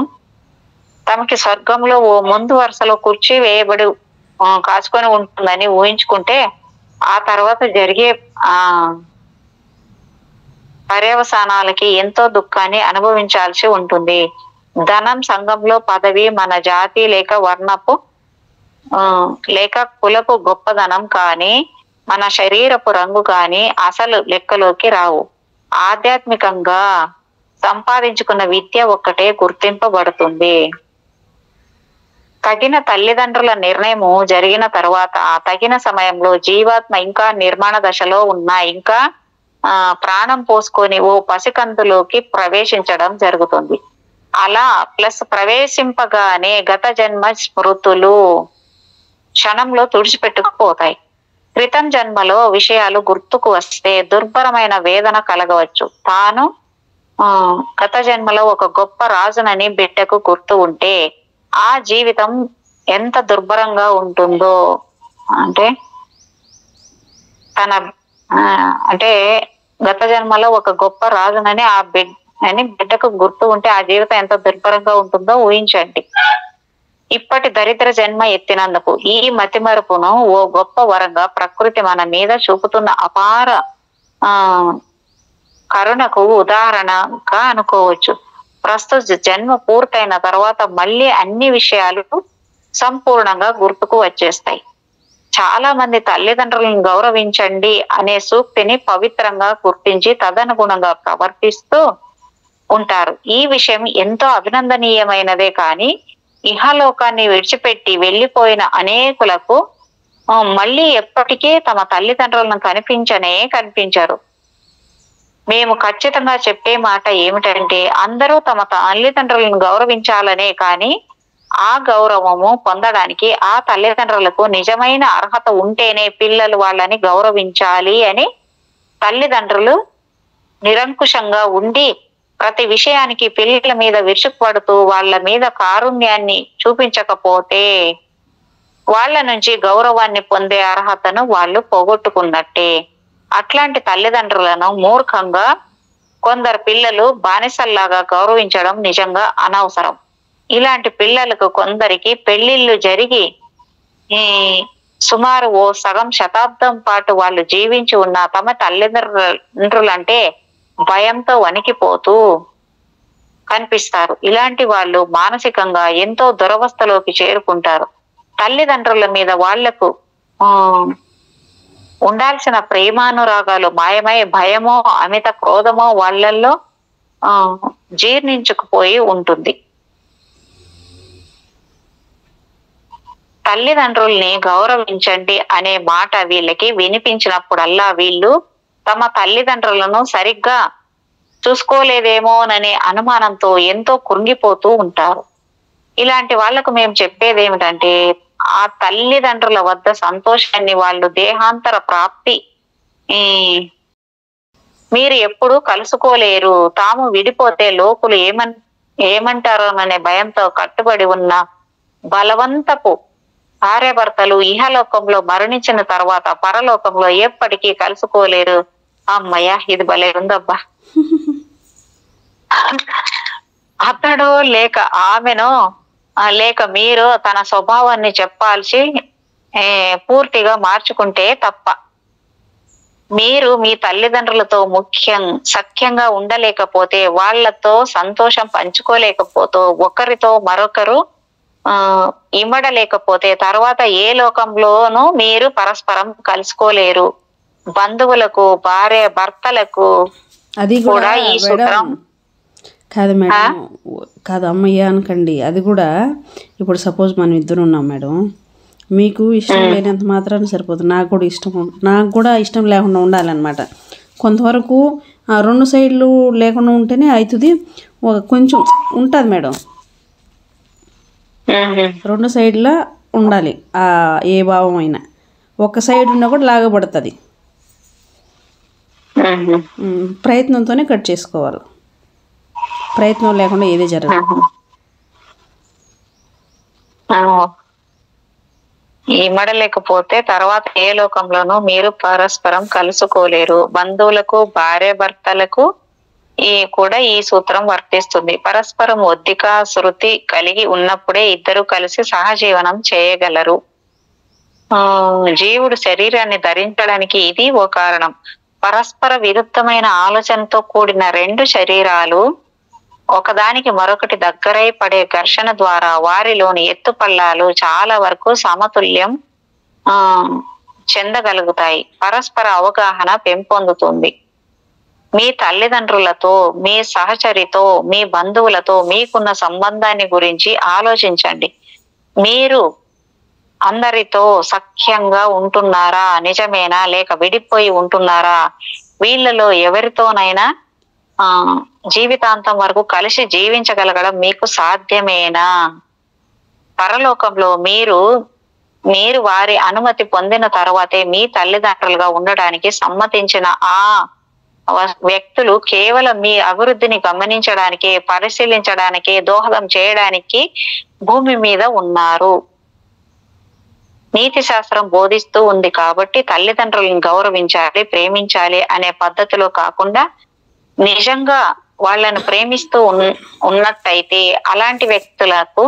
తమకి స్వర్గంలో ఓ ముందు వరుసలో కుర్చీ వేయబడి కాచుకొని ఉంటుందని ఊహించుకుంటే ఆ తర్వాత జరిగే పర్యవసానాలకి ఎంతో దుఃఖాన్ని అనుభవించాల్సి ఉంటుంది. ధనం, సంఘంలో పదవి మన జాతి లేక వర్ణపు లేక కులపు గొప్పదనం కానీ మన శరీరపు రంగు కానీ అసలు లెక్కలోకి రావు. ఆధ్యాత్మికంగా సంపాదించుకున్న విద్య ఒక్కటే గుర్తింపబడుతుంది. తగిన తల్లిదండ్రుల నిర్ణయము జరిగిన తర్వాత తగిన సమయంలో జీవాత్మ ఇంకా నిర్మాణ దశలో ఉన్న ఇంకా ప్రాణం పోసుకొని ఓ పసికందులోకి ప్రవేశించడం జరుగుతుంది. అలా ప్రవేశింపగానే గత జన్మ స్మృతులు క్షణంలో తుడిచిపెట్టుకుపోతాయి. క్రితం జన్మలో విషయాలు గుర్తుకు వస్తే దుర్భరమైన వేదన కలగవచ్చు. తాను గత జన్మలో ఒక గొప్ప రాజునని బిడ్డకు గుర్తు ఉంటే ఆ జీవితం ఎంత దుర్భరంగా ఉంటుందో, అంటే గత జన్మలో ఒక గొప్ప రాజునని బిడ్డకు గుర్తు ఉంటే ఆ జీవితం ఎంత దుర్భరంగా ఉంటుందో ఊహించండి. ఇప్పటి దరిద్ర జన్మ ఎత్తినందుకు ఈ మతిమరుపును ఓ గొప్ప వరంగా ప్రకృతి మన మీద చూపుతున్న అపార కరుణకు ఉదాహరణగా అనుకోవచ్చు. ప్రస్తుత జన్మ పూర్తయిన తర్వాత మళ్ళీ అన్ని విషయాలు సంపూర్ణంగా గుర్తుకు వచ్చేస్తాయి. చాలా మంది తల్లిదండ్రులను గౌరవించండి అనే సూక్తిని పవిత్రంగా గుర్తించి తదనుగుణంగా ప్రవర్తిస్తూ ఉంటారు. ఈ విషయం ఎంతో అభినందనీయమైనదే కానీ ఇహలోకాన్ని విడిచిపెట్టి వెళ్ళిపోయిన అనేకులకు మళ్ళీ ఎప్పటికీ తమ తల్లిదండ్రులను కనిపించరు. మేము ఖచ్చితంగా చెప్పే మాట ఏమిటంటే అందరూ తమ తల్లిదండ్రులను గౌరవించాలనే కానీ ఆ గౌరవము పొందడానికి ఆ తల్లిదండ్రులకు నిజమైన అర్హత ఉంటేనే పిల్లలు వాళ్ళని గౌరవించాలి అని తల్లిదండ్రులు నిరంకుశంగా ఉండి ప్రతి విషయానికి పిల్లల మీద విరుచుకుపడుతూ వాళ్ళ మీద కారుణ్యాన్ని చూపించకపోతే వాళ్ళ నుంచి గౌరవాన్ని పొందే అర్హతను వాళ్ళు పోగొట్టుకున్నట్టే. అట్లాంటి తల్లిదండ్రులను మూర్ఖంగా కొందరు పిల్లలు బానిసల్లాగా గౌరవించడం నిజంగా అనవసరం. ఇలాంటి పిల్లలకు కొందరికి పెళ్లిళ్ళు జరిగి సుమారు ఓ సగం శతాబ్దం పాటు వాళ్ళు జీవించి ఉన్న తమ తల్లిదండ్రులంటే భయంతో వణికిపోతూ కనిపిస్తారు. ఇలాంటి వాళ్ళు మానసికంగా ఎంతో దురవస్థలోకి చేరుకుంటారు. తల్లిదండ్రుల మీద వాళ్లకు ఉండాల్సిన ప్రేమానురాగాలు మాయమై భయమో అమిత క్రోధమో వాళ్ళల్లో జీర్ణించుకుపోయి ఉంటుంది. తల్లిదండ్రుల్ని గౌరవించండి అనే మాట వీళ్ళకి వినిపించినప్పుడల్లా వీళ్ళు తమ తల్లిదండ్రులను సరిగ్గా చూసుకోలేదేమోననే అనుమానంతో ఎంతో కృంగిపోతూ ఉంటారు. ఇలాంటి వాళ్లకు మేము చెప్పేది ఏమిటంటే ఆ తల్లిదండ్రుల వద్ద సంతోషాన్ని వాళ్ళు దేహాంతర ప్రాప్తి మీరు ఎప్పుడూ కలుసుకోలేరు. తాము విడిపోతే లోకులు ఏమంటారోననే భయంతో కట్టుబడి ఉన్న బలవంతపు భార్యాభర్తలు ఇహలోకంలో మరణించిన తర్వాత పరలోకంలో ఎప్పటికీ కలుసుకోలేరు. అమ్మయ్య, ఇది భలే ఉందబ్బా. అతడు లేక ఆమెను లేక మీరు తన స్వభావాన్ని చెప్పాల్సి పూర్తిగా మార్చుకుంటే తప్ప మీరు మీ తల్లిదండ్రులతో సఖ్యంగా ఉండలేకపోతే, వాళ్లతో సంతోషం పంచుకోలేకపోతే, ఒకరితో మరొకరు ఇమ్మడలేకపోతే తర్వాత ఏ లోకంలోనూ మీరు పరస్పరం కలుసుకోలేరు. బంధువులకు, భార్య భర్తలకు అది కూడా ఈ సూత్రం కాదు మేడం, కాదు అమ్మయ్య అనకండి. అది కూడా ఇప్పుడు సపోజ్ మనం ఇద్దరు ఉన్నాం మేడం, మీకు ఇష్టం లేనంత మాత్రాన్ని సరిపోతుంది, నాకు కూడా ఇష్టం లేకుండా ఉండాలన్నమాట. కొంతవరకు 2 సైడ్లు లేకుండా ఉంటేనే అవుతుంది. కొంచెం ఉంటుంది మేడం, 2 సైడ్ల ఉండాలి. ఏ భావం అయినా ఒక సైడ్ ఉన్నా కూడా లాగబడుతుంది. ప్రయత్నంతోనే కట్ చేసుకోవాలి, ప్రయత్నం లేకుండా ఏదే జరగదు. ఇమడలేకపోతే తర్వాత ఏ లోకంలోనూ మీరు పరస్పరం కలుసుకోలేరు. బంధువులకు, భార్య భర్తలకు కూడా ఈ సూత్రం వర్తిస్తుంది. పరస్పరం ఒద్దిక శృతి కలిగి ఉన్నప్పుడే ఇద్దరు కలిసి సహజీవనం చేయగలరు. జీవుడు శరీరాన్ని ధరించడానికి ఇది ఓ కారణం. పరస్పర విరుద్ధమైన ఆలోచనతో కూడిన 2 శరీరాలు ఒకదానికి మరొకటి దగ్గరై పడే ఘర్షణ ద్వారా వారిలోని ఎత్తుపల్లాలు చాలా వరకు సమతుల్యం చెందగలుగుతాయి. పరస్పర అవగాహన పెంపొందుతుంది. మీ తల్లిదండ్రులతో, మీ సహచరితో, మీ బంధువులతో మీకున్న సంబంధాన్ని గురించి ఆలోచించండి. మీరు అందరితో సఖ్యంగా ఉంటున్నారా? నిజమేనా? లేక విడిపోయి ఉంటున్నారా? వీళ్ళలో ఎవరితోనైనా జీవితాంతం వరకు కలిసి జీవించగలగడం మీకు సాధ్యమేనా? పరలోకంలో మీరు వారి అనుమతి పొందిన తర్వాతే మీ తల్లిదండ్రులుగా ఉండడానికి సమ్మతించిన ఆ వ్యక్తులు కేవలం మీ అభివృద్ధిని గమనించడానికి, పరిశీలించడానికి, దోహదం చేయడానికి భూమి మీద ఉన్నారు. నీతి శాస్త్రం బోధిస్తూ ఉంది కాబట్టి తల్లిదండ్రులను గౌరవించాలి, ప్రేమించాలి అనే పద్ధతిలో కాకుండా నిజంగా వాళ్ళను ప్రేమిస్తూ ఉన్నట్టయితే అలాంటి వ్యక్తులకు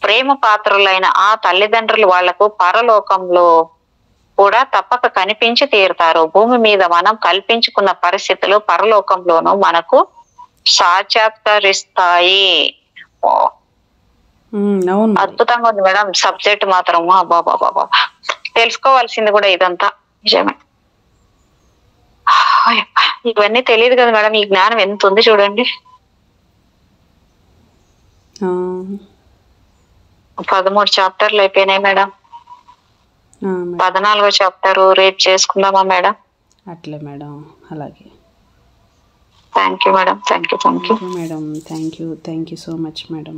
ప్రేమ పాత్రులైన ఆ తల్లిదండ్రులు వాళ్లకు పరలోకంలో కూడా తప్పక కనిపించి తీరుతారు. భూమి మీద మనం కల్పించుకున్న పరిస్థితులు పరలోకంలోనూ మనకు సాక్షాత్కరిస్తాయి. అద్భుతంగా ఉంది మేడం సబ్జెక్ట్ మాత్రం. బాబా తెలుసుకోవాల్సింది కూడా ఇదంతా నిజమే. ఇవన్నీ తెలియదు కదా మేడం, ఈ జ్ఞానం ఎంత ఉంది చూడండి. 13 చాప్టర్లు అయిపోయినాయి మేడం. 14వ చాప్టర్ రేపు చేసుకుందామా మేడం? అట్లే మేడం, అలాగే. Thank you madam. Thank you madam. Thank you so much madam.